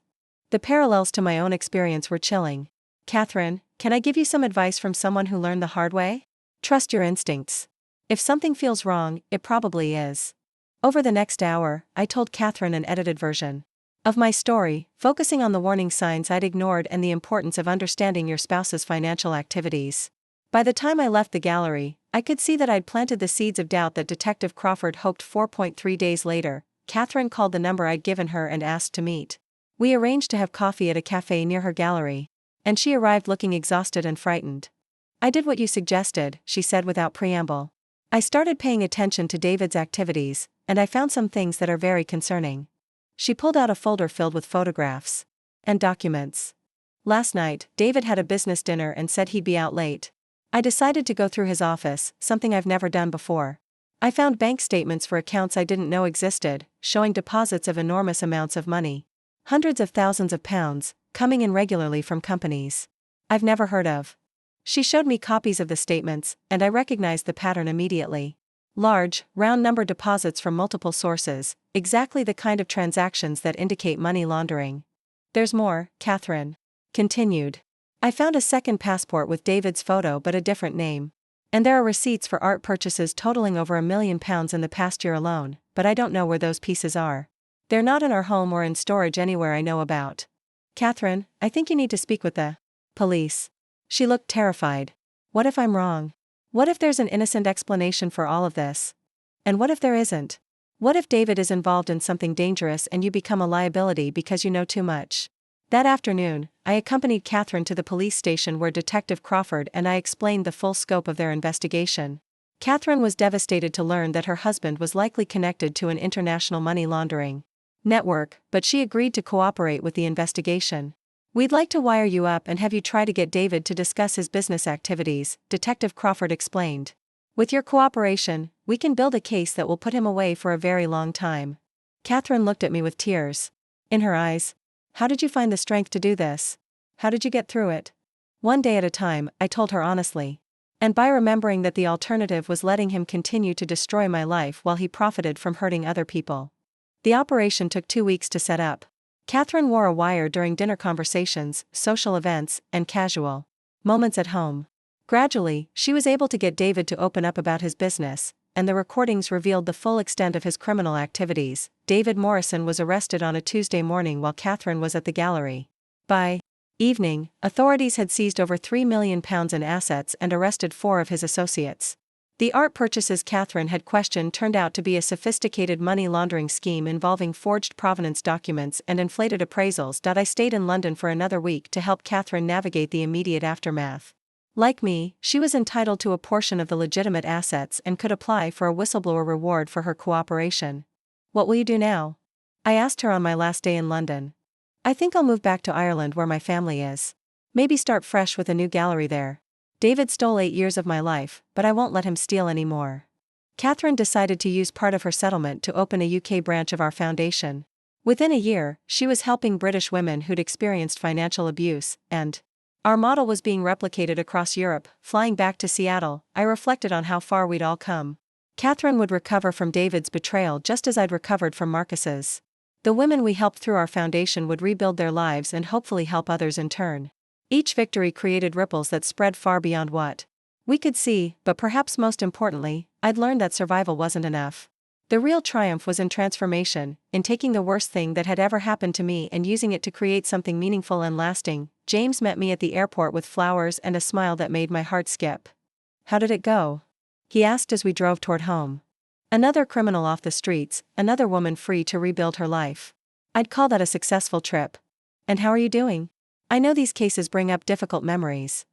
The parallels to my own experience were chilling. Catherine, can I give you some advice from someone who learned the hard way? Trust your instincts. If something feels wrong, it probably is. Over the next hour, I told Catherine an edited version of my story, focusing on the warning signs I'd ignored and the importance of understanding your spouse's financial activities. By the time I left the gallery, I could see that I'd planted the seeds of doubt that Detective Crawford hoped. 4.3 days later, Catherine called the number I'd given her and asked to meet. We arranged to have coffee at a cafe near her gallery, and she arrived looking exhausted and frightened. I did what you suggested, she said without preamble. I started paying attention to David's activities, and I found some things that are very concerning. She pulled out a folder filled with photographs and documents. Last night, David had a business dinner and said he'd be out late. I decided to go through his office, something I've never done before. I found bank statements for accounts I didn't know existed, showing deposits of enormous amounts of money. Hundreds of thousands of pounds, coming in regularly from companies I've never heard of. She showed me copies of the statements, and I recognized the pattern immediately. Large, round-number deposits from multiple sources, exactly the kind of transactions that indicate money laundering. There's more, Catherine continued. I found a second passport with David's photo but a different name. And there are receipts for art purchases totaling over £1 million in the past year alone, but I don't know where those pieces are. They're not in our home or in storage anywhere I know about. Catherine, I think you need to speak with the police. She looked terrified. What if I'm wrong? What if there's an innocent explanation for all of this? And what if there isn't? What if David is involved in something dangerous and you become a liability because you know too much? That afternoon, I accompanied Catherine to the police station where Detective Crawford and I explained the full scope of their investigation. Catherine was devastated to learn that her husband was likely connected to an international money laundering network, but she agreed to cooperate with the investigation. We'd like to wire you up and have you try to get David to discuss his business activities, Detective Crawford explained. With your cooperation, we can build a case that will put him away for a very long time. Catherine looked at me with tears in her eyes. How did you find the strength to do this? How did you get through it? One day at a time, I told her honestly. And by remembering that the alternative was letting him continue to destroy my life while he profited from hurting other people. The operation took 2 weeks to set up. Catherine wore a wire during dinner conversations, social events, and casual moments at home. Gradually, she was able to get David to open up about his business, and the recordings revealed the full extent of his criminal activities. David Morrison was arrested on a Tuesday morning while Catherine was at the gallery. By evening, authorities had seized over £3 million in assets and arrested 4 of his associates. The art purchases Catherine had questioned turned out to be a sophisticated money laundering scheme involving forged provenance documents and inflated appraisals. I stayed in London for another week to help Catherine navigate the immediate aftermath. Like me, she was entitled to a portion of the legitimate assets and could apply for a whistleblower reward for her cooperation. What will you do now? I asked her on my last day in London. I think I'll move back to Ireland where my family is. Maybe start fresh with a new gallery there. David stole 8 years of my life, but I won't let him steal any more. Catherine decided to use part of her settlement to open a UK branch of our foundation. Within a year, she was helping British women who'd experienced financial abuse, and our model was being replicated across Europe. Flying back to Seattle, I reflected on how far we'd all come. Catherine would recover from David's betrayal just as I'd recovered from Marcus's. The women we helped through our foundation would rebuild their lives and hopefully help others in turn. Each victory created ripples that spread far beyond what we could see, but perhaps most importantly, I'd learned that survival wasn't enough. The real triumph was in transformation, in taking the worst thing that had ever happened to me and using it to create something meaningful and lasting. James met me at the airport with flowers and a smile that made my heart skip. How did it go? He asked as we drove toward home. Another criminal off the streets, another woman free to rebuild her life. I'd call that a successful trip. And how are you doing? I know these cases bring up difficult memories.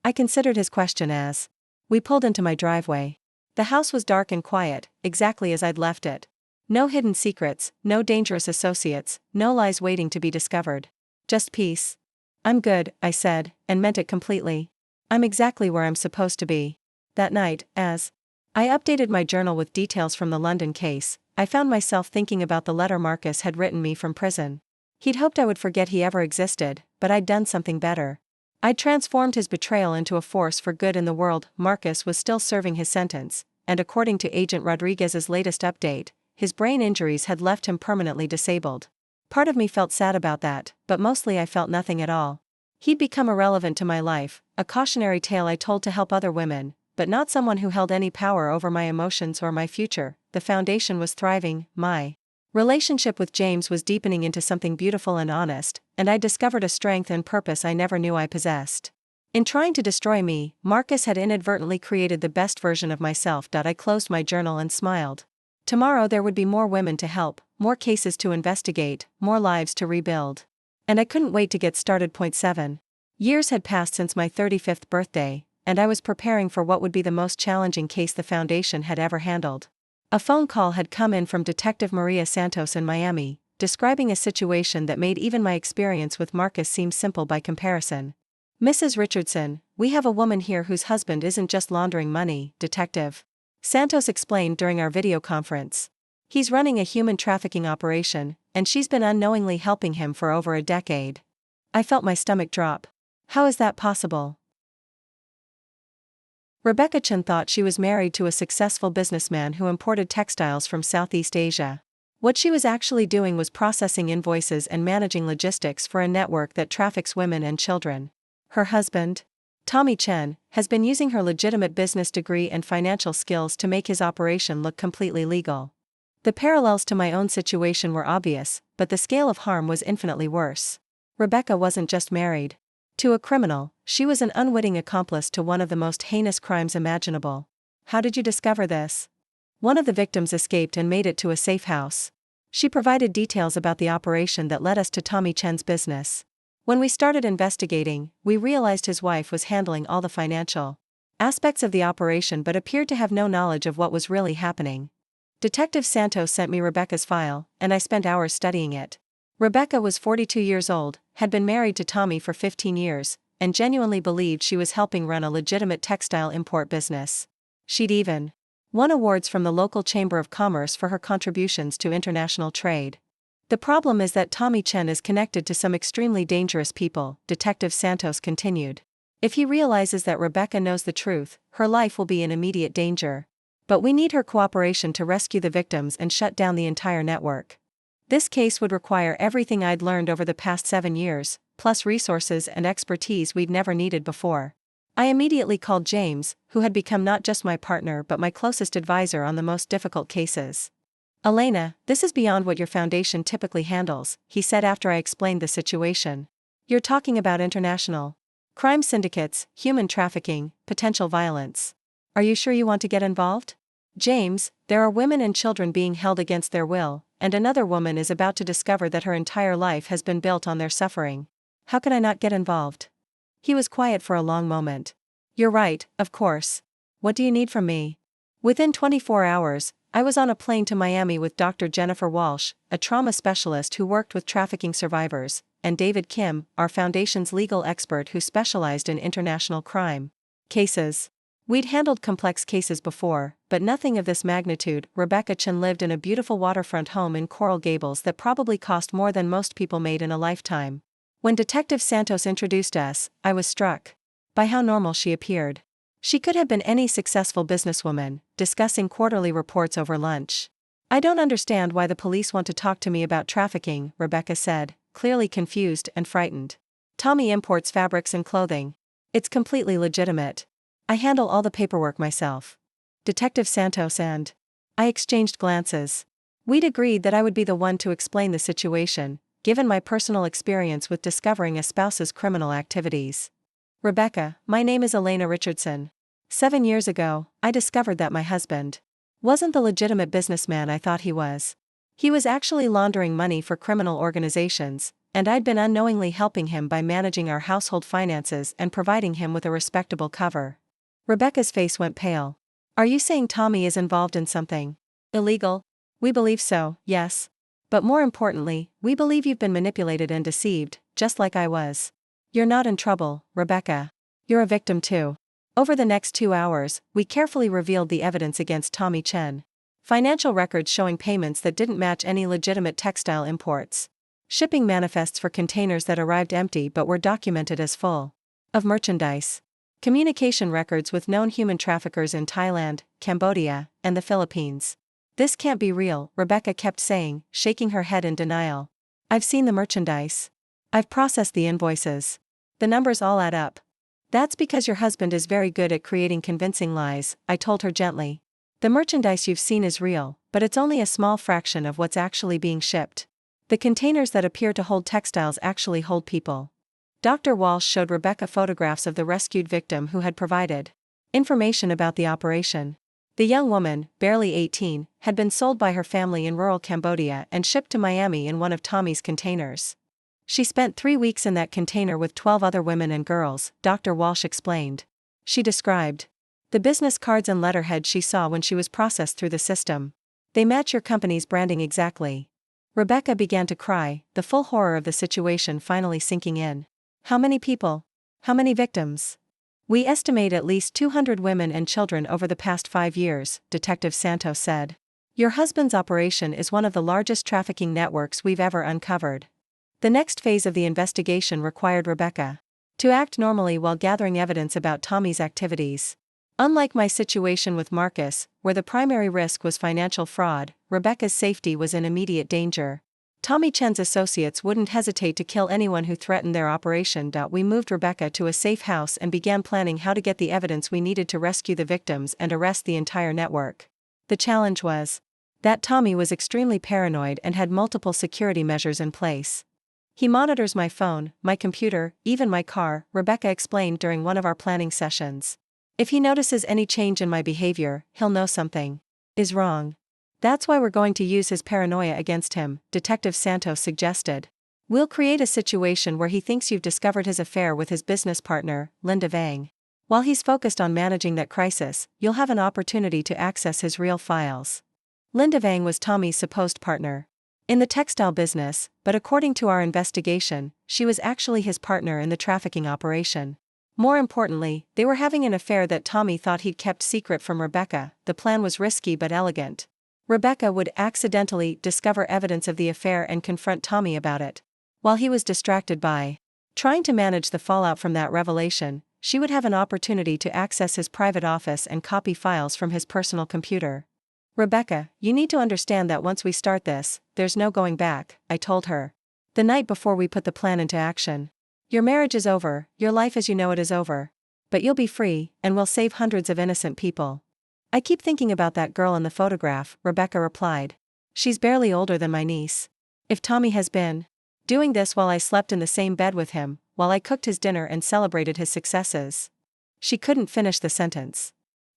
I considered his question as we pulled into my driveway. The house was dark and quiet, exactly as I'd left it. No hidden secrets, no dangerous associates, no lies waiting to be discovered. Just peace. I'm good, I said, and meant it completely. I'm exactly where I'm supposed to be. That night, as I updated my journal with details from the London case, I found myself thinking about the letter Marcus had written me from prison. He'd hoped I would forget he ever existed, but I'd done something better. I'd transformed his betrayal into a force for good in the world. Marcus was still serving his sentence, and according to Agent Rodriguez's latest update, his brain injuries had left him permanently disabled. Part of me felt sad about that, but mostly I felt nothing at all. He'd become irrelevant to my life, a cautionary tale I told to help other women, but not someone who held any power over my emotions or my future. The foundation was thriving, my relationship with James was deepening into something beautiful and honest, and I discovered a strength and purpose I never knew I possessed. In trying to destroy me, Marcus had inadvertently created the best version of myself. I closed my journal and smiled. Tomorrow there would be more women to help, more cases to investigate, more lives to rebuild. And I couldn't wait to get started. Point 7. Years had passed since my 35th birthday, and I was preparing for what would be the most challenging case the Foundation had ever handled. A phone call had come in from Detective Maria Santos in Miami, describing a situation that made even my experience with Marcus seem simple by comparison. Mrs. Richardson, we have a woman here whose husband isn't just laundering money, Detective Santos explained during our video conference. He's running a human trafficking operation, and she's been unknowingly helping him for over a decade. I felt my stomach drop. How is that possible? Rebecca Chen thought she was married to a successful businessman who imported textiles from Southeast Asia. What she was actually doing was processing invoices and managing logistics for a network that traffics women and children. Her husband, Tommy Chen, has been using her legitimate business degree and financial skills to make his operation look completely legal. The parallels to my own situation were obvious, but the scale of harm was infinitely worse. Rebecca wasn't just married to a criminal, she was an unwitting accomplice to one of the most heinous crimes imaginable. How did you discover this? One of the victims escaped and made it to a safe house. She provided details about the operation that led us to Tommy Chen's business. When we started investigating, we realized his wife was handling all the financial aspects of the operation but appeared to have no knowledge of what was really happening. Detective Santos sent me Rebecca's file, and I spent hours studying it. Rebecca was 42 years old, had been married to Tommy for 15 years, and genuinely believed she was helping run a legitimate textile import business. She'd even won awards from the local Chamber of Commerce for her contributions to international trade. The problem is that Tommy Chen is connected to some extremely dangerous people, Detective Santos continued. If he realizes that Rebecca knows the truth, her life will be in immediate danger. But we need her cooperation to rescue the victims and shut down the entire network. This case would require everything I'd learned over the past 7 years, plus resources and expertise we'd never needed before. I immediately called James, who had become not just my partner but my closest advisor on the most difficult cases. Elena, this is beyond what your foundation typically handles, he said after I explained the situation. You're talking about international crime syndicates, human trafficking, potential violence. Are you sure you want to get involved? James, there are women and children being held against their will, and another woman is about to discover that her entire life has been built on their suffering. How can I not get involved? He was quiet for a long moment. You're right, of course. What do you need from me? Within 24 hours, I was on a plane to Miami with Dr. Jennifer Walsh, a trauma specialist who worked with trafficking survivors, and David Kim, our foundation's legal expert who specialized in international crime cases. We'd handled complex cases before, but nothing of this magnitude. Rebecca Chen lived in a beautiful waterfront home in Coral Gables that probably cost more than most people made in a lifetime. When Detective Santos introduced us, I was struck by how normal she appeared. She could have been any successful businesswoman, discussing quarterly reports over lunch. I don't understand why the police want to talk to me about trafficking, Rebecca said, clearly confused and frightened. Tommy imports fabrics and clothing. It's completely legitimate. I handle all the paperwork myself. Detective Santos and I exchanged glances. We'd agreed that I would be the one to explain the situation, given my personal experience with discovering a spouse's criminal activities. Rebecca, my name is Elena Richardson. 7 years ago, I discovered that my husband wasn't the legitimate businessman I thought he was. He was actually laundering money for criminal organizations, and I'd been unknowingly helping him by managing our household finances and providing him with a respectable cover. Rebecca's face went pale. Are you saying Tommy is involved in something illegal? We believe so, yes. But more importantly, we believe you've been manipulated and deceived, just like I was. You're not in trouble, Rebecca. You're a victim too. Over the next 2 hours, we carefully revealed the evidence against Tommy Chen. Financial records showing payments that didn't match any legitimate textile imports. Shipping manifests for containers that arrived empty but were documented as full of merchandise. Communication records with known human traffickers in Thailand, Cambodia, and the Philippines. This can't be real, Rebecca kept saying, shaking her head in denial. I've seen the merchandise. I've processed the invoices. The numbers all add up. That's because your husband is very good at creating convincing lies, I told her gently. The merchandise you've seen is real, but it's only a small fraction of what's actually being shipped. The containers that appear to hold textiles actually hold people. Dr. Walsh showed Rebecca photographs of the rescued victim who had provided information about the operation. The young woman, barely 18, had been sold by her family in rural Cambodia and shipped to Miami in one of Tommy's containers. She spent 3 weeks in that container with 12 other women and girls, Dr. Walsh explained. She described the business cards and letterhead she saw when she was processed through the system. They match your company's branding exactly. Rebecca began to cry, the full horror of the situation finally sinking in. How many people? How many victims? We estimate at least 200 women and children over the past 5 years, Detective Santos said. Your husband's operation is one of the largest trafficking networks we've ever uncovered. The next phase of the investigation required Rebecca to act normally while gathering evidence about Tommy's activities. Unlike my situation with Marcus, where the primary risk was financial fraud, Rebecca's safety was in immediate danger. Tommy Chen's associates wouldn't hesitate to kill anyone who threatened their operation. We moved Rebecca to a safe house and began planning how to get the evidence we needed to rescue the victims and arrest the entire network. The challenge was that Tommy was extremely paranoid and had multiple security measures in place. He monitors my phone, my computer, even my car, Rebecca explained during one of our planning sessions. If he notices any change in my behavior, he'll know something is wrong. That's why we're going to use his paranoia against him, Detective Santos suggested. We'll create a situation where he thinks you've discovered his affair with his business partner, Linda Vang. While he's focused on managing that crisis, you'll have an opportunity to access his real files. Linda Vang was Tommy's supposed partner in the textile business, but according to our investigation, she was actually his partner in the trafficking operation. More importantly, they were having an affair that Tommy thought he'd kept secret from Rebecca. The plan was risky but elegant. Rebecca would accidentally discover evidence of the affair and confront Tommy about it. While he was distracted by trying to manage the fallout from that revelation, she would have an opportunity to access his private office and copy files from his personal computer. "Rebecca, you need to understand that once we start this, there's no going back," I told her. The night before we put the plan into action. "Your marriage is over, your life as you know it is over. But you'll be free, and we'll save hundreds of innocent people." "I keep thinking about that girl in the photograph," Rebecca replied. "She's barely older than my niece. If Tommy has been doing this while I slept in the same bed with him, while I cooked his dinner and celebrated his successes." She couldn't finish the sentence.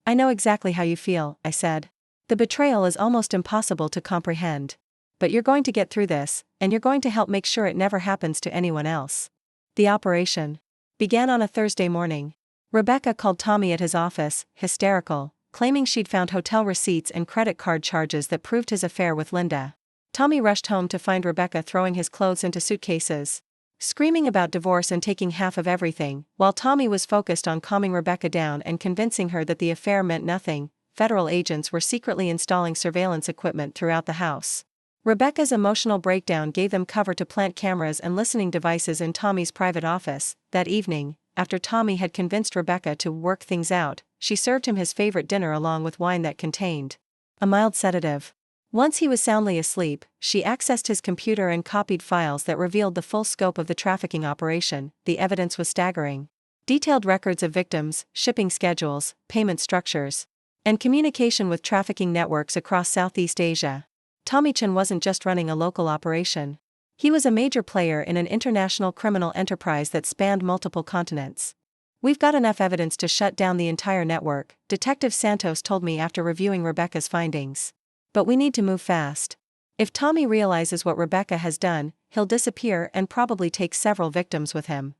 "I know exactly how you feel," I said. "The betrayal is almost impossible to comprehend. But you're going to get through this, and you're going to help make sure it never happens to anyone else." The operation began on a Thursday morning. Rebecca called Tommy at his office, hysterical, claiming she'd found hotel receipts and credit card charges that proved his affair with Linda. Tommy rushed home to find Rebecca throwing his clothes into suitcases, screaming about divorce and taking half of everything, while Tommy was focused on calming Rebecca down and convincing her that the affair meant nothing. Federal agents were secretly installing surveillance equipment throughout the house. Rebecca's emotional breakdown gave them cover to plant cameras and listening devices in Tommy's private office. That evening, after Tommy had convinced Rebecca to work things out, she served him his favorite dinner along with wine that contained a mild sedative. Once he was soundly asleep, she accessed his computer and copied files that revealed the full scope of the trafficking operation. The evidence was staggering. Detailed records of victims, shipping schedules, payment structures, and communication with trafficking networks across Southeast Asia. Tommy Chen wasn't just running a local operation. He was a major player in an international criminal enterprise that spanned multiple continents. "We've got enough evidence to shut down the entire network," Detective Santos told me after reviewing Rebecca's findings. "But we need to move fast. If Tommy realizes what Rebecca has done, he'll disappear and probably take several victims with him."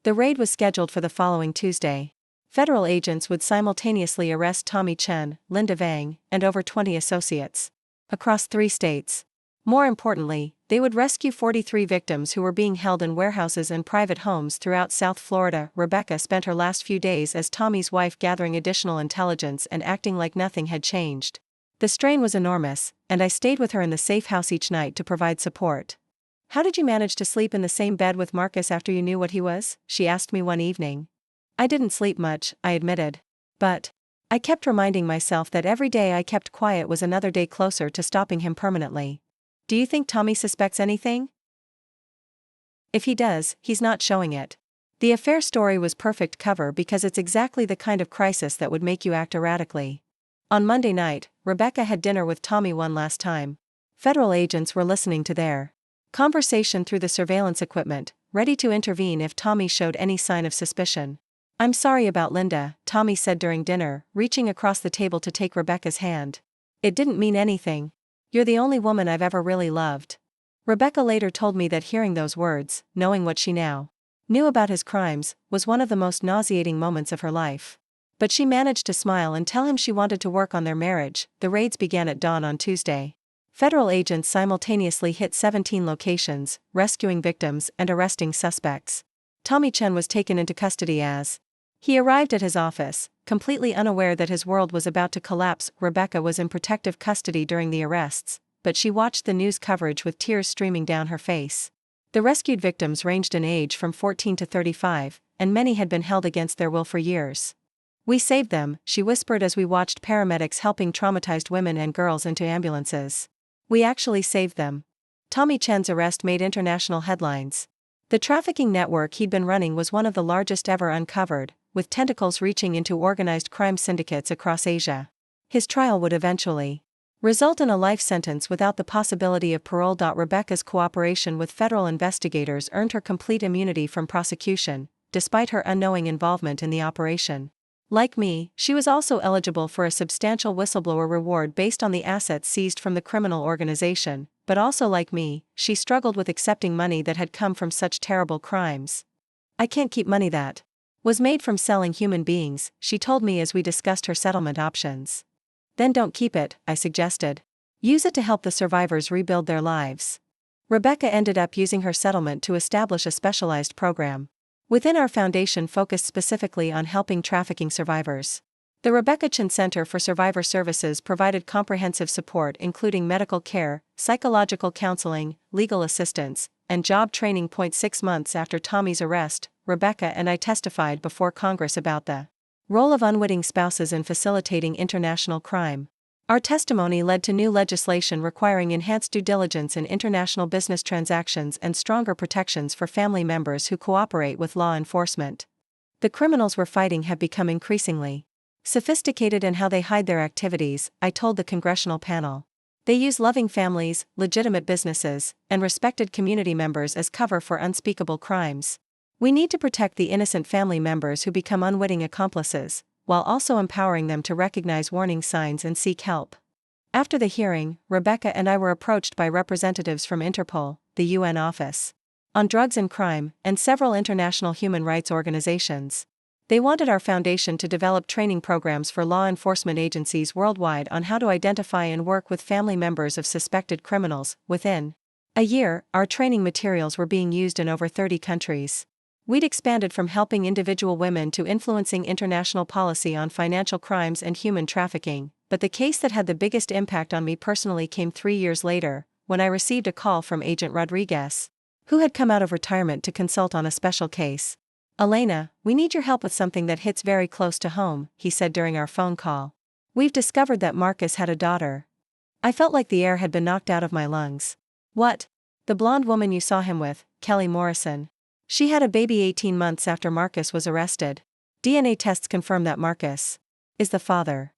The raid was scheduled for the following Tuesday. Federal agents would simultaneously arrest Tommy Chen, Linda Vang, and over 20 associates across 3 states. More importantly, they would rescue 43 victims who were being held in warehouses and private homes throughout South Florida. Rebecca spent her last few days as Tommy's wife gathering additional intelligence and acting like nothing had changed. The strain was enormous, and I stayed with her in the safe house each night to provide support. "How did you manage to sleep in the same bed with Marcus after you knew what he was?" she asked me one evening. "I didn't sleep much," I admitted. "But I kept reminding myself that every day I kept quiet was another day closer to stopping him permanently." "Do you think Tommy suspects anything? If he does, he's not showing it." The affair story was perfect cover because it's exactly the kind of crisis that would make you act erratically. On Monday night, Rebecca had dinner with Tommy one last time. Federal agents were listening to their conversation through the surveillance equipment, ready to intervene if Tommy showed any sign of suspicion. "I'm sorry about Linda," Tommy said during dinner, reaching across the table to take Rebecca's hand. "It didn't mean anything. You're the only woman I've ever really loved." Rebecca later told me that hearing those words, knowing what she now knew about his crimes, was one of the most nauseating moments of her life. But she managed to smile and tell him she wanted to work on their marriage. The raids began at dawn on Tuesday. Federal agents simultaneously hit 17 locations, rescuing victims and arresting suspects. Tommy Chen was taken into custody as he arrived at his office, completely unaware that his world was about to collapse. Rebecca was in protective custody during the arrests, but she watched the news coverage with tears streaming down her face. The rescued victims ranged in age from 14 to 35, and many had been held against their will for years. "We saved them," she whispered as we watched paramedics helping traumatized women and girls into ambulances. "We actually saved them." Tommy Chen's arrest made international headlines. The trafficking network he'd been running was one of the largest ever uncovered, with tentacles reaching into organized crime syndicates across Asia. His trial would eventually result in a life sentence without the possibility of parole. Rebecca's cooperation with federal investigators earned her complete immunity from prosecution, despite her unknowing involvement in the operation. Like me, she was also eligible for a substantial whistleblower reward based on the assets seized from the criminal organization, but also like me, she struggled with accepting money that had come from such terrible crimes. "I can't keep money that was made from selling human beings," she told me as we discussed her settlement options. "Then don't keep it," I suggested. "Use it to help the survivors rebuild their lives." Rebecca ended up using her settlement to establish a specialized program. within our foundation focused specifically on helping trafficking survivors. The Rebecca Chin Center for Survivor Services provided comprehensive support including medical care, psychological counseling, legal assistance, and job training. 6 months after Tommy's arrest, Rebecca and I testified before Congress about the role of unwitting spouses in facilitating international crime. Our testimony led to new legislation requiring enhanced due diligence in international business transactions and stronger protections for family members who cooperate with law enforcement. The criminals we're fighting have become increasingly sophisticated in how they hide their activities, I told the congressional panel. They use loving families, legitimate businesses, and respected community members as cover for unspeakable crimes. We need to protect the innocent family members who become unwitting accomplices, while also empowering them to recognize warning signs and seek help. After the hearing, Rebecca and I were approached by representatives from Interpol, the UN Office on Drugs and Crime, and several international human rights organizations. They wanted our foundation to develop training programs for law enforcement agencies worldwide on how to identify and work with family members of suspected criminals. Within a year, our training materials were being used in over 30 countries. We'd expanded from helping individual women to influencing international policy on financial crimes and human trafficking, but the case that had the biggest impact on me personally came 3 years later, when I received a call from Agent Rodriguez, who had come out of retirement to consult on a special case. "Elena, we need your help with something that hits very close to home," he said during our phone call. "We've discovered that Marcus had a daughter." I felt like the air had been knocked out of my lungs. "What?" "The blonde woman you saw him with, Kelly Morrison. She had a baby 18 months after Marcus was arrested. DNA tests confirm that Marcus is the father."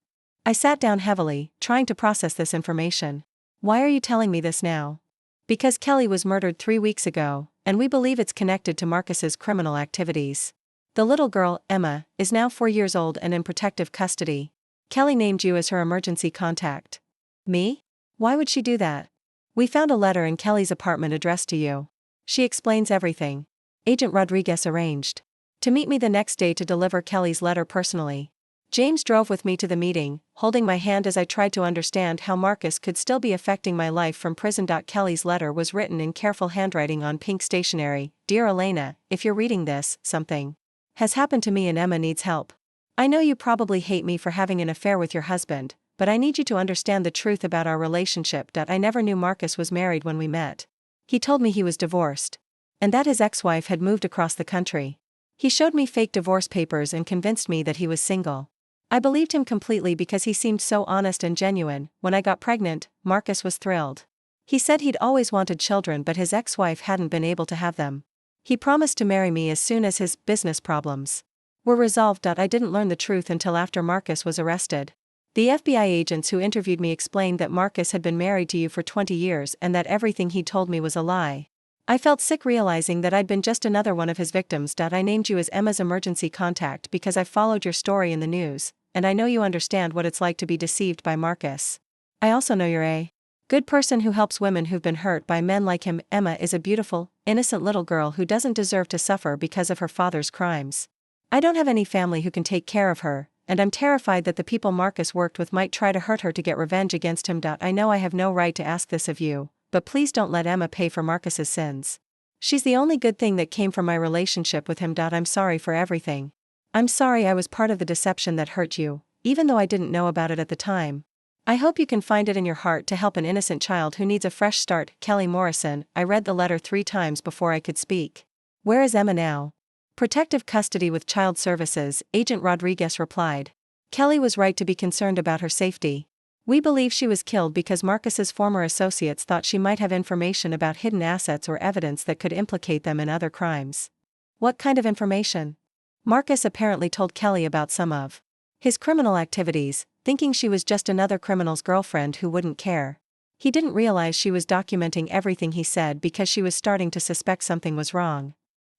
I sat down heavily, trying to process this information. "Why are you telling me this now?" "Because Kelly was murdered 3 weeks ago, and we believe it's connected to Marcus's criminal activities. The little girl, Emma, is now 4 years old and in protective custody. Kelly named you as her emergency contact." "Me? Why would she do that?" "We found a letter in Kelly's apartment addressed to you. She explains everything." Agent Rodriguez arranged to meet me the next day to deliver Kelly's letter personally. James drove with me to the meeting, holding my hand as I tried to understand how Marcus could still be affecting my life from prison. Kelly's letter was written in careful handwriting on pink stationery. "Dear Elena, if you're reading this, something has happened to me and Emma needs help. I know you probably hate me for having an affair with your husband, but I need you to understand the truth about our relationship. I never knew Marcus was married when we met. He told me he was divorced, and that his ex-wife had moved across the country. He showed me fake divorce papers and convinced me that he was single. I believed him completely because he seemed so honest and genuine. When I got pregnant, Marcus was thrilled. He said he'd always wanted children but his ex-wife hadn't been able to have them. He promised to marry me as soon as his business problems were resolved. I didn't learn the truth until after Marcus was arrested. The FBI agents who interviewed me explained that Marcus had been married to you for 20 years and that everything he told me was a lie. I felt sick realizing that I'd been just another one of his victims. I named you as Emma's emergency contact because I followed your story in the news, and I know you understand what it's like to be deceived by Marcus. I also know you're a good person who helps women who've been hurt by men like him. Emma is a beautiful, innocent little girl who doesn't deserve to suffer because of her father's crimes. I don't have any family who can take care of her, and I'm terrified that the people Marcus worked with might try to hurt her to get revenge against him. I know I have no right to ask this of you, but please don't let Emma pay for Marcus's sins. She's the only good thing that came from my relationship with him. I'm sorry for everything. I'm sorry I was part of the deception that hurt you, even though I didn't know about it at the time. I hope you can find it in your heart to help an innocent child who needs a fresh start. Kelly Morrison." I read the letter 3 times before I could speak. "Where is Emma now?" "Protective custody with Child Services," Agent Rodriguez replied. "Kelly was right to be concerned about her safety. We believe she was killed because Marcus's former associates thought she might have information about hidden assets or evidence that could implicate them in other crimes." "What kind of information?" "Marcus apparently told Kelly about some of his criminal activities, thinking she was just another criminal's girlfriend who wouldn't care. He didn't realize she was documenting everything he said because she was starting to suspect something was wrong."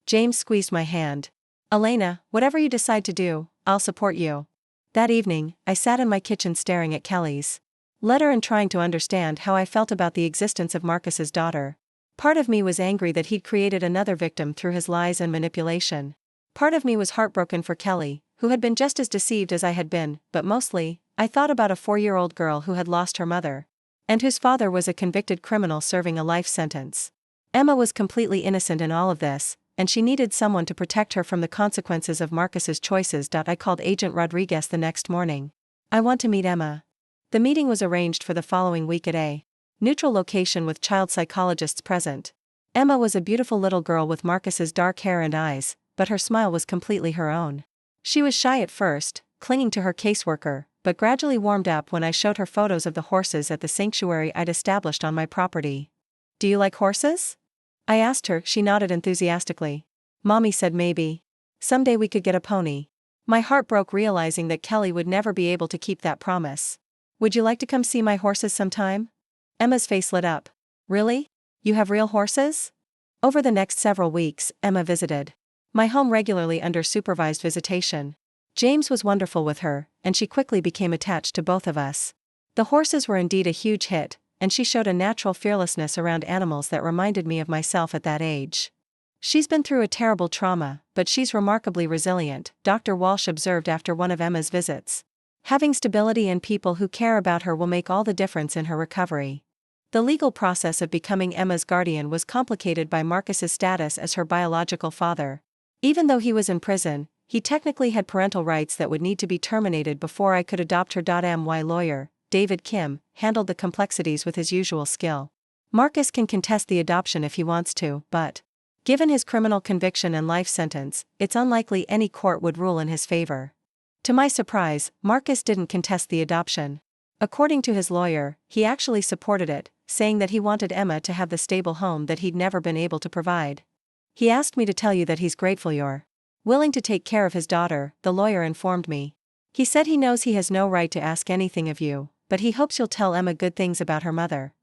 James squeezed my hand. "Elena, whatever you decide to do, I'll support you." That evening, I sat in my kitchen staring at Kelly's letter and trying to understand how I felt about the existence of Marcus's daughter. Part of me was angry that he'd created another victim through his lies and manipulation. Part of me was heartbroken for Kelly, who had been just as deceived as I had been, but mostly, I thought about a 4-year-old girl who had lost her mother, and whose father was a convicted criminal serving a life sentence. Emma was completely innocent in all of this, and she needed someone to protect her from the consequences of Marcus's choices. I called Agent Rodriguez the next morning. I want to meet Emma. The meeting was arranged for the following week at a neutral location with child psychologists present. Emma was a beautiful little girl with Marcus's dark hair and eyes, but her smile was completely her own. She was shy at first, clinging to her caseworker, but gradually warmed up when I showed her photos of the horses at the sanctuary I'd established on my property. "Do you like horses?" I asked her. She nodded enthusiastically. "Mommy said maybe someday we could get a pony." My heart broke realizing that Kelly would never be able to keep that promise. "Would you like to come see my horses sometime?" Emma's face lit up. "Really? You have real horses?" Over the next several weeks, Emma visited my home regularly under supervised visitation. James was wonderful with her, and she quickly became attached to both of us. The horses were indeed a huge hit, and she showed a natural fearlessness around animals that reminded me of myself at that age. "She's been through a terrible trauma, but she's remarkably resilient," Dr. Walsh observed after one of Emma's visits. "Having stability and people who care about her will make all the difference in her recovery." The legal process of becoming Emma's guardian was complicated by Marcus's status as her biological father. Even though he was in prison, he technically had parental rights that would need to be terminated before I could adopt her. My lawyer, David Kim, handled the complexities with his usual skill. "Marcus can contest the adoption if he wants to, but given his criminal conviction and life sentence, it's unlikely any court would rule in his favor." To my surprise, Marcus didn't contest the adoption. According to his lawyer, he actually supported it, saying that he wanted Emma to have the stable home that he'd never been able to provide. "He asked me to tell you that he's grateful you're willing to take care of his daughter," the lawyer informed me. "He said he knows he has no right to ask anything of you, but he hopes you'll tell Emma good things about her mother."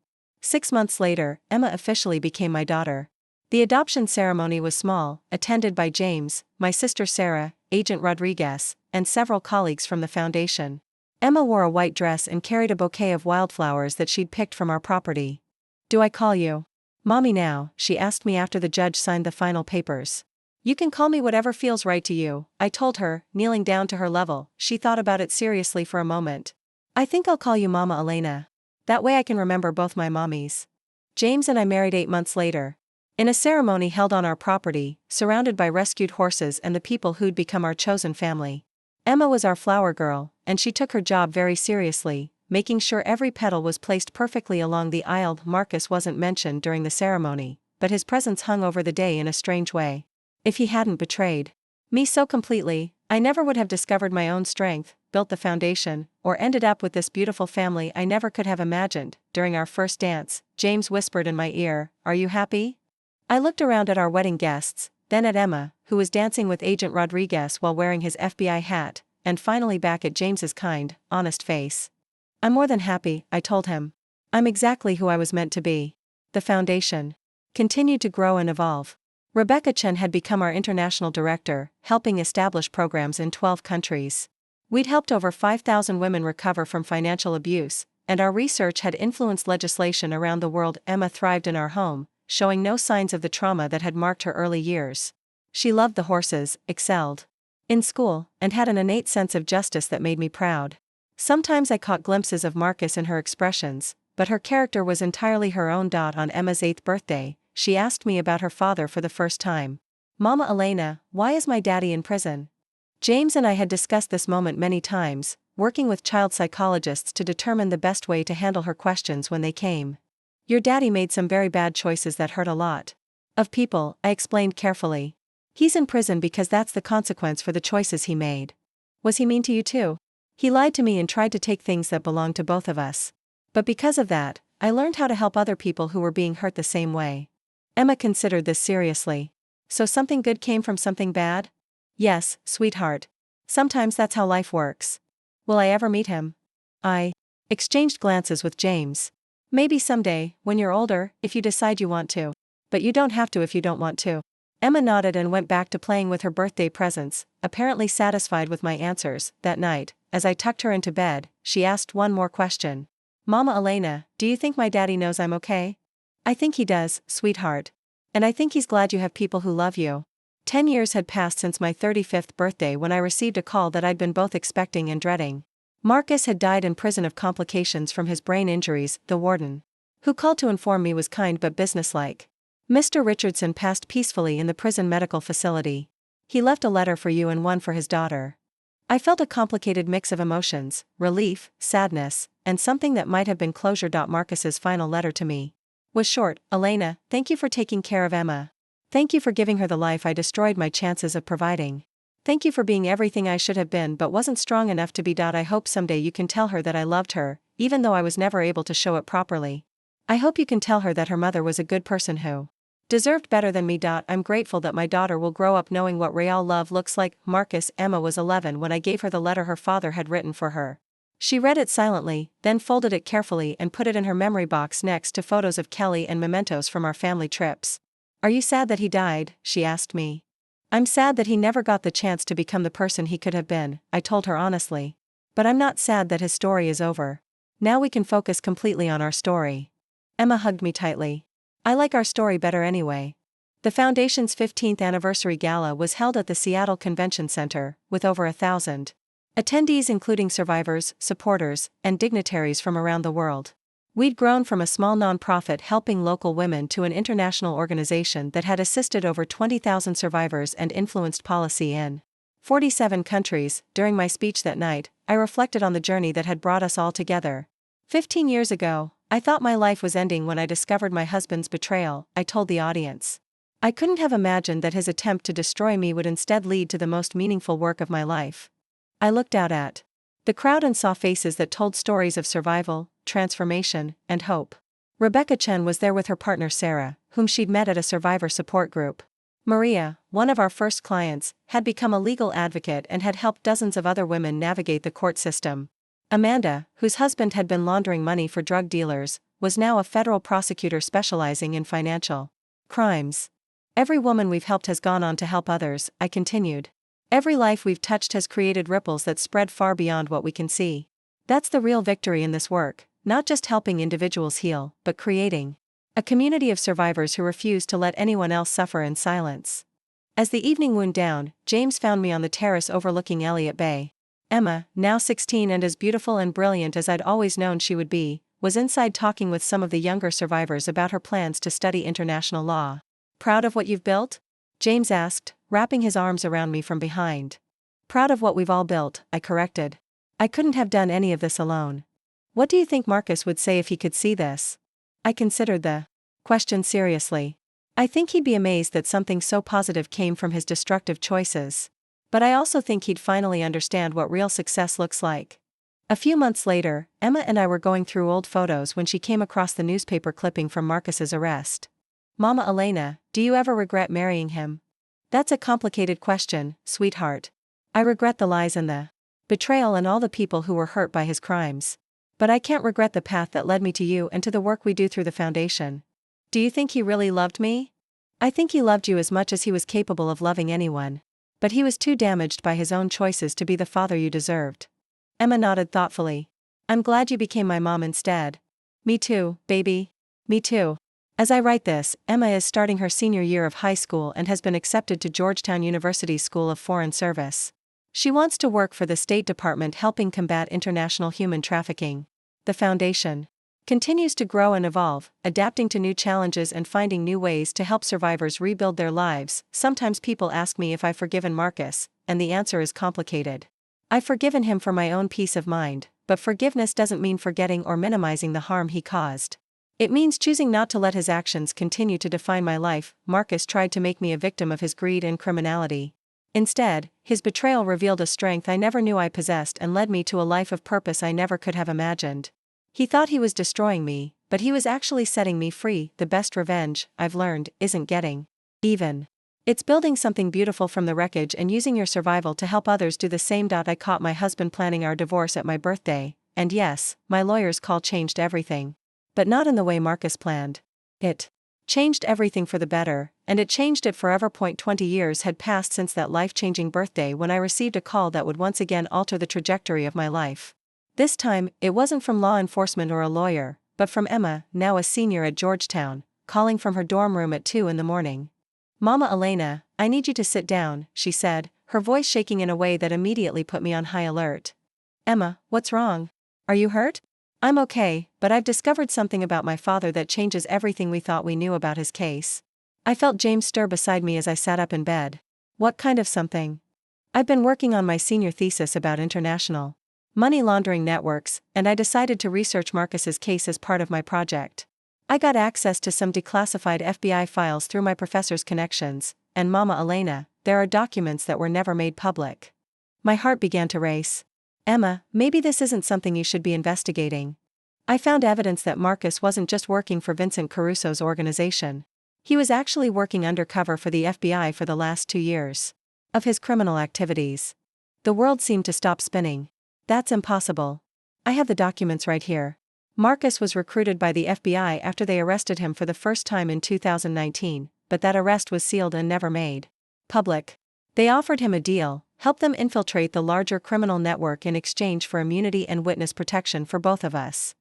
6 months later, Emma officially became my daughter. The adoption ceremony was small, attended by James, my sister Sarah, Agent Rodriguez, and several colleagues from the foundation. Emma wore a white dress and carried a bouquet of wildflowers that she'd picked from our property. "Do I call you Mommy now?" she asked me after the judge signed the final papers. "You can call me whatever feels right to you," I told her, kneeling down to her level. She thought about it seriously for a moment. "I think I'll call you Mama Elena. That way I can remember both my mommies." James and I married 8 months later. In a ceremony held on our property, surrounded by rescued horses and the people who'd become our chosen family. Emma was our flower girl, and she took her job very seriously, making sure every petal was placed perfectly along the aisle. Marcus wasn't mentioned during the ceremony, but his presence hung over the day in a strange way. If he hadn't betrayed me so completely, I never would have discovered my own strength, built the foundation, or ended up with this beautiful family I never could have imagined. During our first dance, James whispered in my ear, "Are you happy?" I looked around at our wedding guests, then at Emma, who was dancing with Agent Rodriguez while wearing his FBI hat, and finally back at James's kind, honest face. "I'm more than happy," I told him. "I'm exactly who I was meant to be." The foundation continued to grow and evolve. Rebecca Chen had become our international director, helping establish programs in 12 countries. We'd helped over 5,000 women recover from financial abuse, and our research had influenced legislation around the world. Emma thrived in our home, showing no signs of the trauma that had marked her early years. She loved the horses, excelled in school, and had an innate sense of justice that made me proud. Sometimes I caught glimpses of Marcus in her expressions, but her character was entirely her own. On Emma's 8th birthday, she asked me about her father for the first time. "Mama Elena, why is my daddy in prison?" James and I had discussed this moment many times, working with child psychologists to determine the best way to handle her questions when they came. "Your daddy made some very bad choices that hurt a lot of people," I explained carefully. "He's in prison because that's the consequence for the choices he made." "Was he mean to you too?" "He lied to me and tried to take things that belonged to both of us. But because of that, I learned how to help other people who were being hurt the same way." Emma considered this seriously. "So something good came from something bad?" "Yes, sweetheart. Sometimes that's how life works." "Will I ever meet him?" I exchanged glances with James. "Maybe someday, when you're older, if you decide you want to. But you don't have to if you don't want to." Emma nodded and went back to playing with her birthday presents, apparently satisfied with my answers. That night, as I tucked her into bed, she asked one more question. "Mama Elena, do you think my daddy knows I'm okay?" "I think he does, sweetheart. And I think he's glad you have people who love you." 10 years had passed since my 35th birthday when I received a call that I'd been both expecting and dreading. Marcus had died in prison of complications from his brain injuries. The warden, who called to inform me, was kind but businesslike. Mr. Richardson passed peacefully in the prison medical facility. He left a letter for you and one for his daughter. I felt a complicated mix of emotions, relief, sadness, and something that might have been closure. Marcus's final letter to me was short. Elena, thank you for taking care of Emma. Thank you for giving her the life I destroyed my chances of providing. Thank you for being everything I should have been but wasn't strong enough to be. I hope someday you can tell her that I loved her, even though I was never able to show it properly. I hope you can tell her that her mother was a good person who deserved better than me. I'm grateful that my daughter will grow up knowing what real love looks like. Marcus. Emma was 11 when I gave her the letter her father had written for her. She read it silently, then folded it carefully and put it in her memory box next to photos of Kelly and mementos from our family trips. Are you sad that he died? She asked me. I'm sad that he never got the chance to become the person he could have been, I told her honestly. But I'm not sad that his story is over. Now we can focus completely on our story. Emma hugged me tightly. I like our story better anyway. The Foundation's 15th anniversary gala was held at the Seattle Convention Center, with over 1,000 attendees including survivors, supporters, and dignitaries from around the world. We'd grown from a small nonprofit helping local women to an international organization that had assisted over 20,000 survivors and influenced policy in 47 countries. During my speech that night, I reflected on the journey that had brought us all together. 15 years ago, I thought my life was ending when I discovered my husband's betrayal, I told the audience. I couldn't have imagined that his attempt to destroy me would instead lead to the most meaningful work of my life. I looked out at the crowd and saw faces that told stories of survival, transformation, and hope. Rebecca Chen was there with her partner Sarah, whom she'd met at a survivor support group. Maria, one of our first clients, had become a legal advocate and had helped dozens of other women navigate the court system. Amanda, whose husband had been laundering money for drug dealers, was now a federal prosecutor specializing in financial crimes. Every woman we've helped has gone on to help others, I continued. Every life we've touched has created ripples that spread far beyond what we can see. That's the real victory in this work, not just helping individuals heal, but creating a community of survivors who refuse to let anyone else suffer in silence. As the evening wound down, James found me on the terrace overlooking Elliott Bay. Emma, now 16 and as beautiful and brilliant as I'd always known she would be, was inside talking with some of the younger survivors about her plans to study international law. Proud of what you've built? James asked, wrapping his arms around me from behind. Proud of what we've all built, I corrected. I couldn't have done any of this alone. What do you think Marcus would say if he could see this? I considered the question seriously. I think he'd be amazed that something so positive came from his destructive choices. But I also think he'd finally understand what real success looks like. A few months later, Emma and I were going through old photos when she came across the newspaper clipping from Marcus's arrest. Mama Elena, do you ever regret marrying him? That's a complicated question, sweetheart. I regret the lies and the betrayal and all the people who were hurt by his crimes. But I can't regret the path that led me to you and to the work we do through the foundation. Do you think he really loved me? I think he loved you as much as he was capable of loving anyone. But he was too damaged by his own choices to be the father you deserved. Emma nodded thoughtfully. I'm glad you became my mom instead. Me too, baby. Me too. As I write this, Emma is starting her senior year of high school and has been accepted to Georgetown University's School of Foreign Service. She wants to work for the State Department helping combat international human trafficking. The foundation continues to grow and evolve, adapting to new challenges and finding new ways to help survivors rebuild their lives. Sometimes people ask me if I've forgiven Marcus, and the answer is complicated. I've forgiven him for my own peace of mind, but forgiveness doesn't mean forgetting or minimizing the harm he caused. It means choosing not to let his actions continue to define my life. Marcus tried to make me a victim of his greed and criminality. Instead, his betrayal revealed a strength I never knew I possessed and led me to a life of purpose I never could have imagined. He thought he was destroying me, but he was actually setting me free. The best revenge, I've learned, isn't getting even. It's building something beautiful from the wreckage and using your survival to help others do the same. I caught my husband planning our divorce at my birthday, and yes, my lawyer's call changed everything. But not in the way Marcus planned. It changed everything for the better, and it changed it forever. 20 years had passed since that life-changing birthday when I received a call that would once again alter the trajectory of my life. This time, it wasn't from law enforcement or a lawyer, but from Emma, now a senior at Georgetown, calling from her dorm room at 2 in the morning. Mama Elena, I need you to sit down, she said, her voice shaking in a way that immediately put me on high alert. Emma, what's wrong? Are you hurt? I'm okay, but I've discovered something about my father that changes everything we thought we knew about his case. I felt James stir beside me as I sat up in bed. What kind of something? I've been working on my senior thesis about international money laundering networks, and I decided to research Marcus's case as part of my project. I got access to some declassified FBI files through my professor's connections, and Mama Elena, there are documents that were never made public. My heart began to race. Emma, maybe this isn't something you should be investigating. I found evidence that Marcus wasn't just working for Vincent Caruso's organization. He was actually working undercover for the FBI for the last 2 years. Of his criminal activities. The world seemed to stop spinning. That's impossible. I have the documents right here. Marcus was recruited by the FBI after they arrested him for the first time in 2019, but that arrest was sealed and never made public. They offered him a deal, help them infiltrate the larger criminal network in exchange for immunity and witness protection for both of us.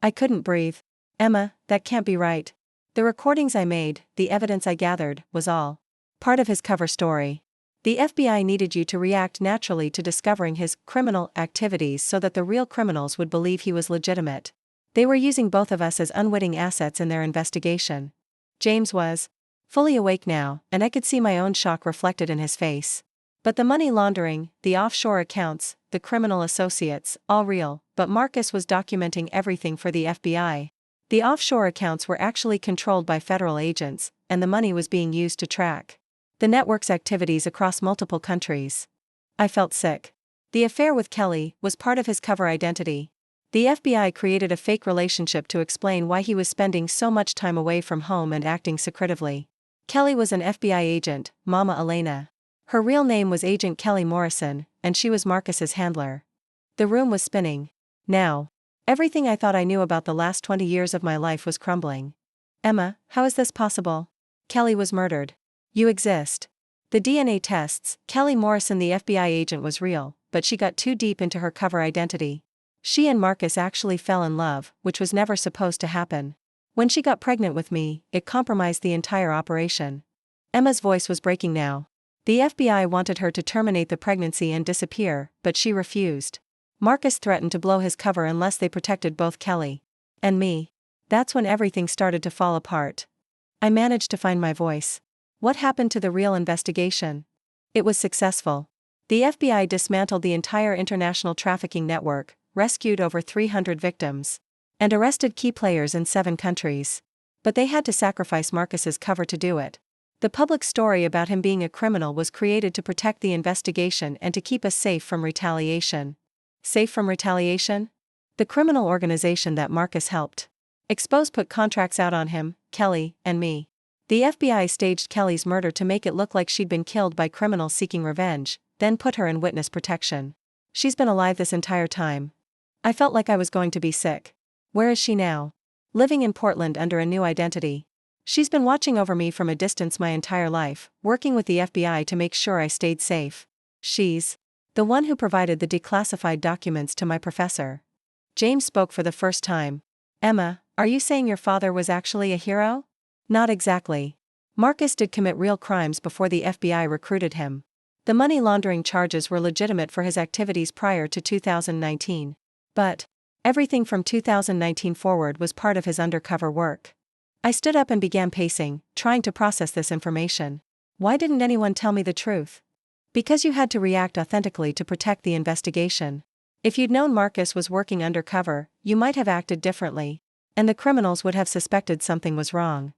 I couldn't breathe. Emma, that can't be right. The recordings I made, the evidence I gathered, was all part of his cover story. The FBI needed you to react naturally to discovering his criminal activities so that the real criminals would believe he was legitimate. They were using both of us as unwitting assets in their investigation. James was fully awake now, and I could see my own shock reflected in his face. But the money laundering, the offshore accounts, the criminal associates, all real, but Marcus was documenting everything for the FBI. The offshore accounts were actually controlled by federal agents, and the money was being used to track the network's activities across multiple countries. I felt sick. The affair with Kelly was part of his cover identity. The FBI created a fake relationship to explain why he was spending so much time away from home and acting secretively. Kelly was an FBI agent, Mama Elena. Her real name was Agent Kelly Morrison, and she was Marcus's handler. The room was spinning. Now, everything I thought I knew about the last 20 years of my life was crumbling. Emma, how is this possible? Kelly was murdered. You exist. The DNA tests, Kelly Morrison the FBI agent was real, but she got too deep into her cover identity. She and Marcus actually fell in love, which was never supposed to happen. When she got pregnant with me, it compromised the entire operation. Emma's voice was breaking now. The FBI wanted her to terminate the pregnancy and disappear, but she refused. Marcus threatened to blow his cover unless they protected both Kelly and me. That's when everything started to fall apart. I managed to find my voice. What happened to the real investigation? It was successful. The FBI dismantled the entire international trafficking network, rescued over 300 victims, and arrested key players in 7 countries. But they had to sacrifice Marcus's cover to do it. The public story about him being a criminal was created to protect the investigation and to keep us safe from retaliation. Safe from retaliation? The criminal organization that Marcus helped expose put contracts out on him, Kelly, and me. The FBI staged Kelly's murder to make it look like she'd been killed by criminals seeking revenge, then put her in witness protection. She's been alive this entire time. I felt like I was going to be sick. Where is she now? Living in Portland under a new identity. She's been watching over me from a distance my entire life, working with the FBI to make sure I stayed safe. She's the one who provided the declassified documents to my professor. James spoke for the first time. Emma, are you saying your father was actually a hero? Not exactly. Marcus did commit real crimes before the FBI recruited him. The money laundering charges were legitimate for his activities prior to 2019. But everything from 2019 forward was part of his undercover work. I stood up and began pacing, trying to process this information. Why didn't anyone tell me the truth? Because you had to react authentically to protect the investigation. If you'd known Marcus was working undercover, you might have acted differently, and the criminals would have suspected something was wrong.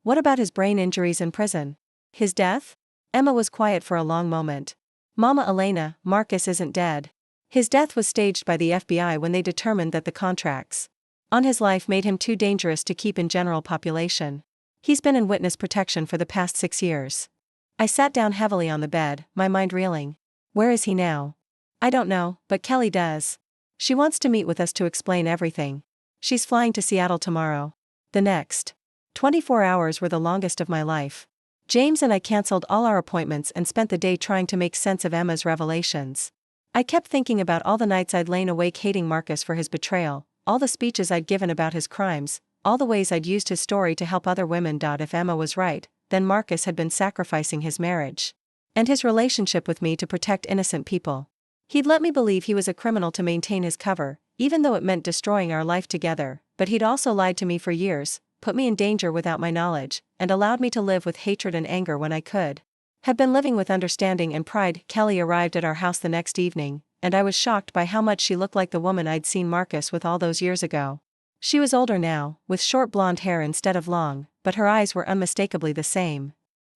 What about his brain injuries in prison? His death? Emma was quiet for a long moment. Mama Elena, Marcus isn't dead. His death was staged by the FBI when they determined that the contracts on his life made him too dangerous to keep in general population. He's been in witness protection for the past 6 years. I sat down heavily on the bed, my mind reeling. Where is he now? I don't know, but Kelly does. She wants to meet with us to explain everything. She's flying to Seattle tomorrow. The next 24 hours were the longest of my life. James and I canceled all our appointments and spent the day trying to make sense of Emma's revelations. I kept thinking about all the nights I'd lain awake hating Marcus for his betrayal, all the speeches I'd given about his crimes, all the ways I'd used his story to help other women. If Emma was right, then Marcus had been sacrificing his marriage and his relationship with me to protect innocent people. He'd let me believe he was a criminal to maintain his cover, even though it meant destroying our life together, but he'd also lied to me for years, put me in danger without my knowledge, and allowed me to live with hatred and anger when I could have been living with understanding and pride. Kelly arrived at our house the next evening, and I was shocked by how much she looked like the woman I'd seen Marcus with all those years ago. She was older now, with short blonde hair instead of long, but her eyes were unmistakably the same.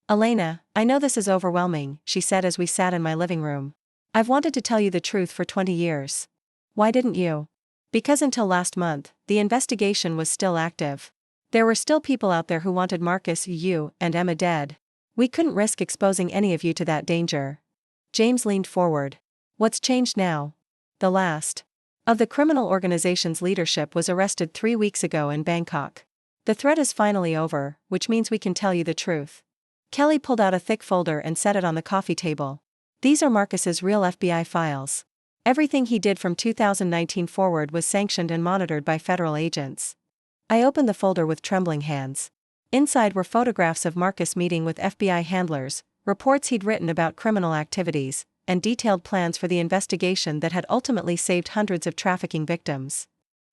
"Elena, I know this is overwhelming," she said as we sat in my living room. "I've wanted to tell you the truth for 20 years. Why didn't you?" "Because until last month, the investigation was still active. There were still people out there who wanted Marcus, you, and Emma dead. We couldn't risk exposing any of you to that danger." James leaned forward. "What's changed now?" "The last of the criminal organization's leadership was arrested 3 weeks ago in Bangkok. The threat is finally over, which means we can tell you the truth." Kelly pulled out a thick folder and set it on the coffee table. "These are Marcus's real FBI files. Everything he did from 2019 forward was sanctioned and monitored by federal agents." I opened the folder with trembling hands. Inside were photographs of Marcus meeting with FBI handlers, reports he'd written about criminal activities, and detailed plans for the investigation that had ultimately saved hundreds of trafficking victims.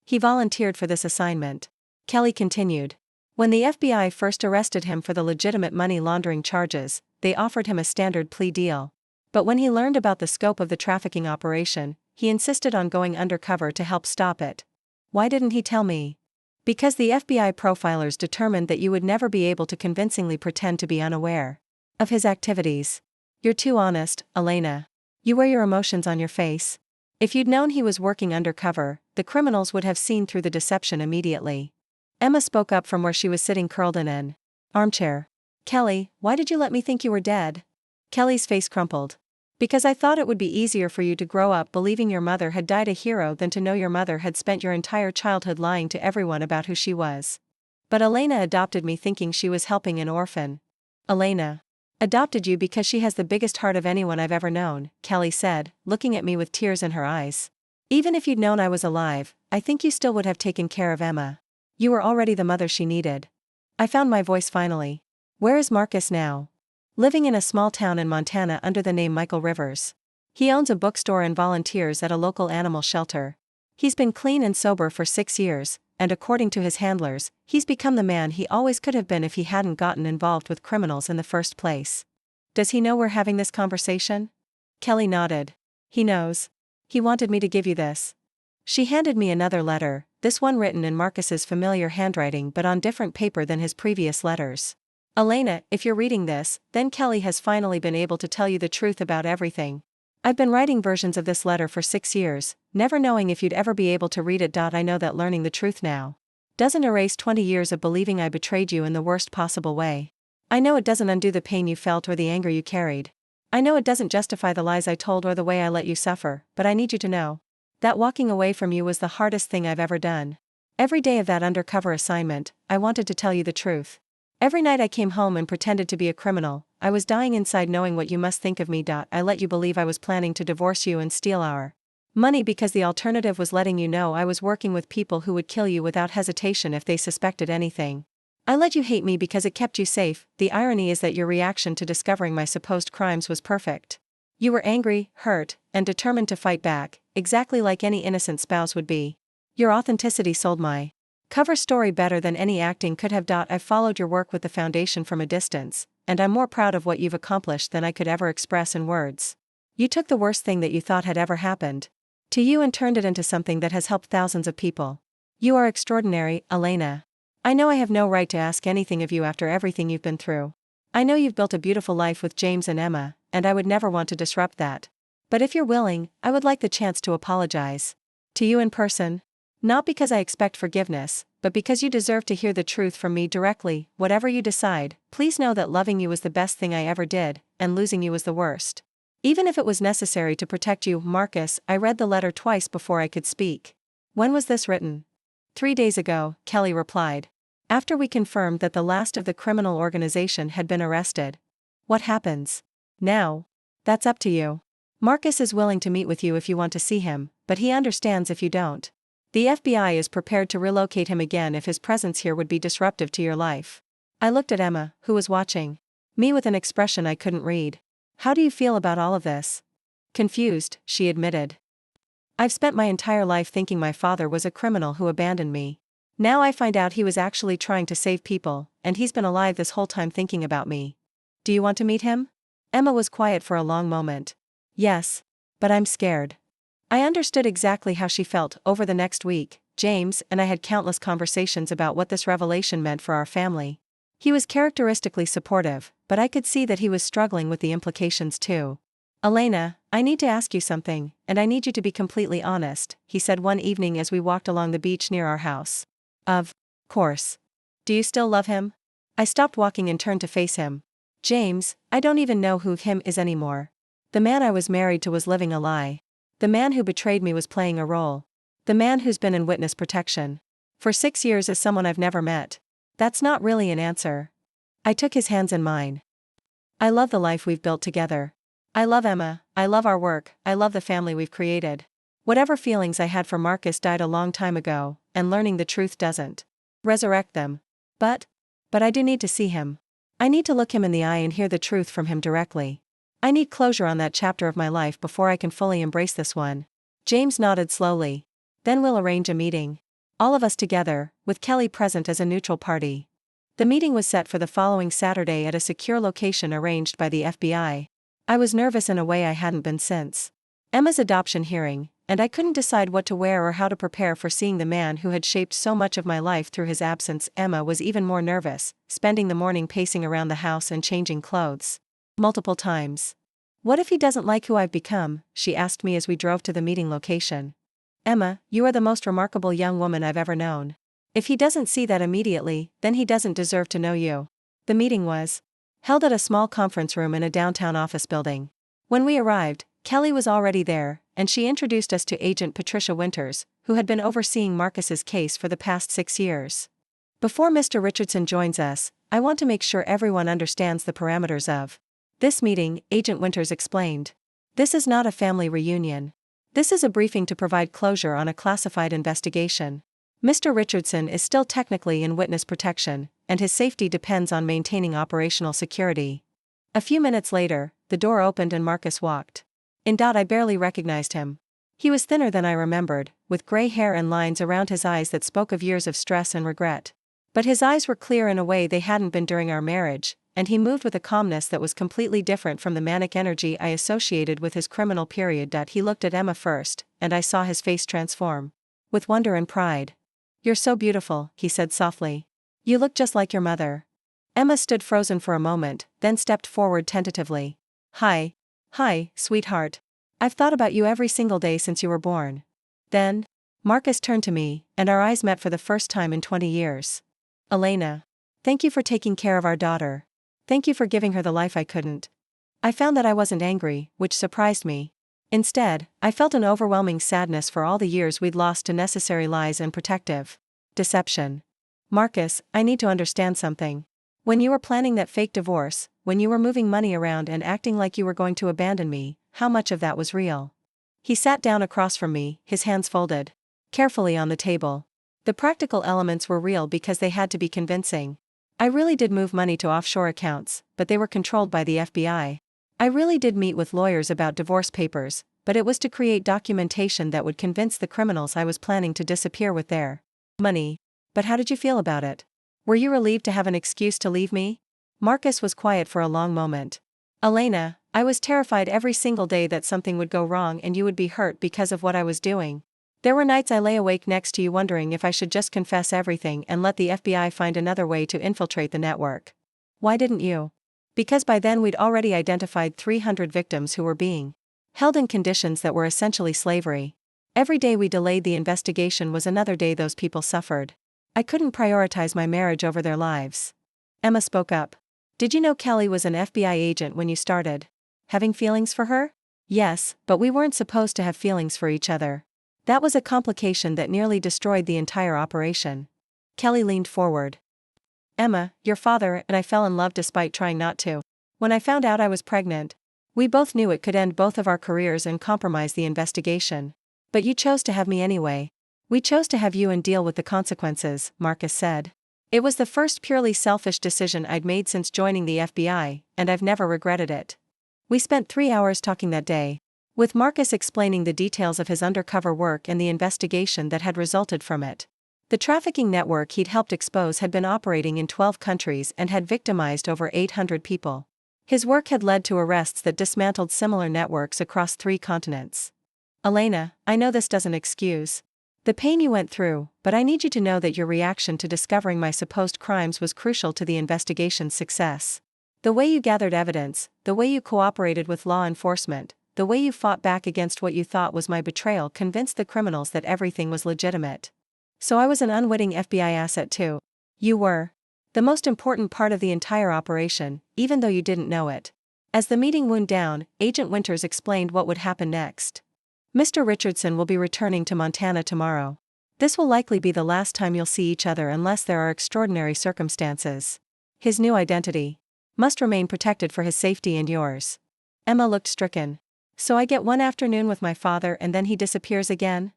"He volunteered for this assignment," Kelly continued. "When the FBI first arrested him for the legitimate money laundering charges, they offered him a standard plea deal. But when he learned about the scope of the trafficking operation, he insisted on going undercover to help stop it." "Why didn't he tell me?" "Because the FBI profilers determined that you would never be able to convincingly pretend to be unaware of his activities. You're too honest, Elena. You wear your emotions on your face. If you'd known he was working undercover, the criminals would have seen through the deception immediately." Emma spoke up from where she was sitting curled in an armchair. "Kelly, why did you let me think you were dead?" Kelly's face crumpled. "Because I thought it would be easier for you to grow up believing your mother had died a hero than to know your mother had spent your entire childhood lying to everyone about who she was." "But Elena adopted me thinking she was helping an orphan." "Elena adopted you because she has the biggest heart of anyone I've ever known," Kelly said, looking at me with tears in her eyes. "Even if you'd known I was alive, I think you still would have taken care of Emma. You were already the mother she needed." I found my voice finally. "Where is Marcus now?" "Living in a small town in Montana under the name Michael Rivers. He owns a bookstore and volunteers at a local animal shelter. He's been clean and sober for 6 years, and according to his handlers, he's become the man he always could have been if he hadn't gotten involved with criminals in the first place." "Does he know we're having this conversation?" Kelly nodded. "He knows. He wanted me to give you this." She handed me another letter, this one written in Marcus's familiar handwriting but on different paper than his previous letters. "Elena, if you're reading this, then Kelly has finally been able to tell you the truth about everything. I've been writing versions of this letter for 6 years, never knowing if you'd ever be able to read it. I know that learning the truth now doesn't erase 20 years of believing I betrayed you in the worst possible way. I know it doesn't undo the pain you felt or the anger you carried. I know it doesn't justify the lies I told or the way I let you suffer, but I need you to know that walking away from you was the hardest thing I've ever done. Every day of that undercover assignment, I wanted to tell you the truth. Every night I came home and pretended to be a criminal. I was dying inside knowing what you must think of me. I let you believe I was planning to divorce you and steal our money because the alternative was letting you know I was working with people who would kill you without hesitation if they suspected anything. I let you hate me because it kept you safe. The irony is that your reaction to discovering my supposed crimes was perfect. You were angry, hurt, and determined to fight back, exactly like any innocent spouse would be. Your authenticity sold my cover story better than any acting could have. I've followed your work with the foundation from a distance, and I'm more proud of what you've accomplished than I could ever express in words. You took the worst thing that you thought had ever happened to you and turned it into something that has helped thousands of people. You are extraordinary, Elena. I know I have no right to ask anything of you after everything you've been through. I know you've built a beautiful life with James and Emma, and I would never want to disrupt that. But if you're willing, I would like the chance to apologize to you in person. Not because I expect forgiveness, but because you deserve to hear the truth from me directly. Whatever you decide, please know that loving you was the best thing I ever did, and losing you was the worst. Even if it was necessary to protect you." Marcus, I read the letter twice before I could speak. "When was this written?" 3 days ago, Kelly replied. "After we confirmed that the last of the criminal organization had been arrested." "What happens now?" "That's up to you. Marcus is willing to meet with you if you want to see him, but he understands if you don't. The FBI is prepared to relocate him again if his presence here would be disruptive to your life." I looked at Emma, who was watching me with an expression I couldn't read. "How do you feel about all of this?" "Confused," she admitted. "I've spent my entire life thinking my father was a criminal who abandoned me. Now I find out he was actually trying to save people, and he's been alive this whole time thinking about me. Do you want to meet him? Emma was quiet for a long moment. Yes. But I'm scared. I understood exactly how she felt. Over the next week, James and I had countless conversations about what this revelation meant for our family. He was characteristically supportive, but I could see that he was struggling with the implications too. Elena, I need to ask you something, and I need you to be completely honest, he said one evening as we walked along the beach near our house. Of course. Do you still love him? I stopped walking and turned to face him. James, I don't even know who him is anymore. The man I was married to was living a lie. The man who betrayed me was playing a role. The man who's been in witness protection for 6 years is someone I've never met. That's not really an answer. I took his hands in mine. I love the life we've built together. I love Emma, I love our work, I love the family we've created. Whatever feelings I had for Marcus died a long time ago, and learning the truth doesn't resurrect them. But I do need to see him. I need to look him in the eye and hear the truth from him directly. I need closure on that chapter of my life before I can fully embrace this one. James nodded slowly. Then we'll arrange a meeting. All of us together, with Kelly present as a neutral party. The meeting was set for the following Saturday at a secure location arranged by the FBI. I was nervous in a way I hadn't been since Emma's adoption hearing, and I couldn't decide what to wear or how to prepare for seeing the man who had shaped so much of my life through his absence. Emma was even more nervous, spending the morning pacing around the house and changing clothes multiple times. What if he doesn't like who I've become? She asked me as we drove to the meeting location. Emma, you are the most remarkable young woman I've ever known. If he doesn't see that immediately, then he doesn't deserve to know you. The meeting was held at a small conference room in a downtown office building. When we arrived, Kelly was already there, and she introduced us to Agent Patricia Winters, who had been overseeing Marcus's case for the past 6 years. Before Mr. Richardson joins us, I want to make sure everyone understands the parameters of this meeting, Agent Winters explained. This is not a family reunion. This is a briefing to provide closure on a classified investigation. Mr. Richardson is still technically in witness protection, and his safety depends on maintaining operational security. A few minutes later, the door opened and Marcus walked in. I barely recognized him. He was thinner than I remembered, with gray hair and lines around his eyes that spoke of years of stress and regret. But his eyes were clear in a way they hadn't been during our marriage, and he moved with a calmness that was completely different from the manic energy I associated with his criminal period. He looked at Emma first, and I saw his face transform with wonder and pride. You're so beautiful, he said softly. You look just like your mother. Emma stood frozen for a moment, then stepped forward tentatively. Hi, sweetheart. I've thought about you every single day since you were born. Then Marcus turned to me, and our eyes met for the first time in 20 years. Elena. Thank you for taking care of our daughter. Thank you for giving her the life I couldn't. I found that I wasn't angry, which surprised me. Instead, I felt an overwhelming sadness for all the years we'd lost to necessary lies and protective deception. Marcus, I need to understand something. When you were planning that fake divorce, when you were moving money around and acting like you were going to abandon me, how much of that was real? He sat down across from me, his hands folded carefully on the table. The practical elements were real because they had to be convincing. I really did move money to offshore accounts, but they were controlled by the FBI. I really did meet with lawyers about divorce papers, but it was to create documentation that would convince the criminals I was planning to disappear with their money. But how did you feel about it? Were you relieved to have an excuse to leave me? Marcus was quiet for a long moment. Elena, I was terrified every single day that something would go wrong and you would be hurt because of what I was doing. There were nights I lay awake next to you wondering if I should just confess everything and let the FBI find another way to infiltrate the network. Why didn't you? Because by then we'd already identified 300 victims who were being held in conditions that were essentially slavery. Every day we delayed the investigation was another day those people suffered. I couldn't prioritize my marriage over their lives. Emma spoke up. Did you know Kelly was an FBI agent when you started having feelings for her? Yes, but we weren't supposed to have feelings for each other. That was a complication that nearly destroyed the entire operation. Kelly leaned forward. Emma, your father and I fell in love despite trying not to. When I found out I was pregnant, we both knew it could end both of our careers and compromise the investigation. But you chose to have me anyway. We chose to have you and deal with the consequences, Marcus said. It was the first purely selfish decision I'd made since joining the FBI, and I've never regretted it. We spent 3 hours talking that day, with Marcus explaining the details of his undercover work and the investigation that had resulted from it. The trafficking network he'd helped expose had been operating in 12 countries and had victimized over 800 people. His work had led to arrests that dismantled similar networks across 3 continents. Elena, I know this doesn't excuse the pain you went through, but I need you to know that your reaction to discovering my supposed crimes was crucial to the investigation's success. The way you gathered evidence, the way you cooperated with law enforcement, the way you fought back against what you thought was my betrayal convinced the criminals that everything was legitimate. So I was an unwitting FBI asset too. You were the most important part of the entire operation, even though you didn't know it. As the meeting wound down, Agent Winters explained what would happen next. Mr. Richardson will be returning to Montana tomorrow. This will likely be the last time you'll see each other unless there are extraordinary circumstances. His new identity must remain protected for his safety and yours. Emma looked stricken. So I get one afternoon with my father and then he disappears again?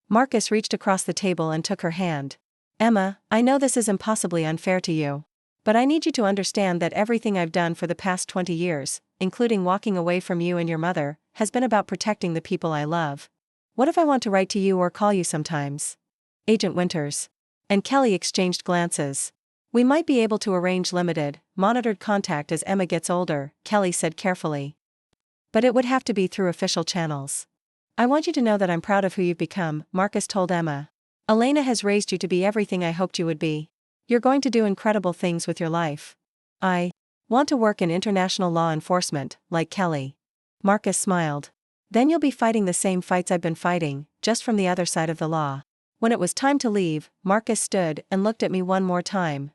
Marcus reached across the table and took her hand. Emma, I know this is impossibly unfair to you. But I need you to understand that everything I've done for the past 20 years, including walking away from you and your mother, has been about protecting the people I love. What if I want to write to you or call you sometimes? Agent Winters and Kelly exchanged glances. We might be able to arrange limited, monitored contact as Emma gets older, Kelly said carefully. But it would have to be through official channels. I want you to know that I'm proud of who you've become, Marcus told Emma. Elena has raised you to be everything I hoped you would be. You're going to do incredible things with your life. I want to work in international law enforcement, like Kelly. Marcus smiled. Then you'll be fighting the same fights I've been fighting, just from the other side of the law. When it was time to leave, Marcus stood and looked at me one more time.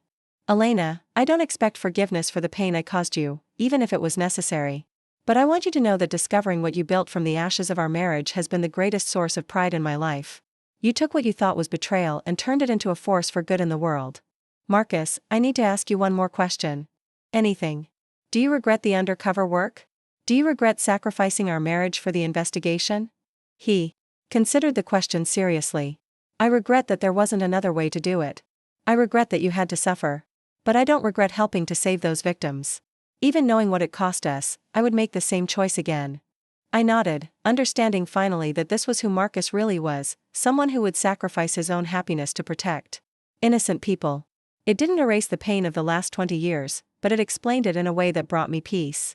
Elena, I don't expect forgiveness for the pain I caused you, even if it was necessary. But I want you to know that discovering what you built from the ashes of our marriage has been the greatest source of pride in my life. You took what you thought was betrayal and turned it into a force for good in the world. Marcus, I need to ask you one more question. Anything. Do you regret the undercover work? Do you regret sacrificing our marriage for the investigation? He considered the question seriously. I regret that there wasn't another way to do it. I regret that you had to suffer. But I don't regret helping to save those victims. Even knowing what it cost us, I would make the same choice again. I nodded, understanding finally that this was who Marcus really was, someone who would sacrifice his own happiness to protect innocent people. It didn't erase the pain of the last 20 years, but it explained it in a way that brought me peace.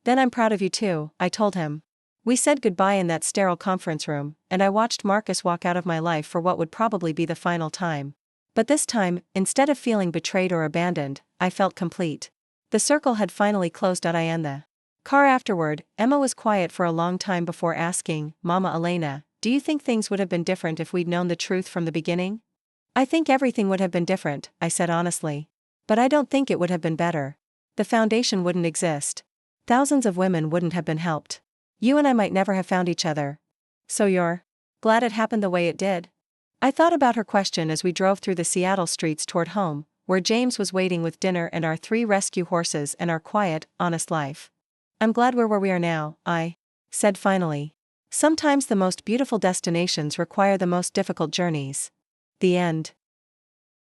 Then I'm proud of you too, I told him. We said goodbye in that sterile conference room, and I watched Marcus walk out of my life for what would probably be the final time. But this time, instead of feeling betrayed or abandoned, I felt complete. The circle had finally closed. I in the car afterward, Emma was quiet for a long time before asking, Mama Elena, do you think things would have been different if we'd known the truth from the beginning? I think everything would have been different, I said honestly. But I don't think it would have been better. The foundation wouldn't exist. Thousands of women wouldn't have been helped. You and I might never have found each other. So you're glad it happened the way it did? I thought about her question as we drove through the Seattle streets toward home, where James was waiting with dinner and our 3 rescue horses and our quiet, honest life. I'm glad we're where we are now, I said finally. Sometimes the most beautiful destinations require the most difficult journeys. The end.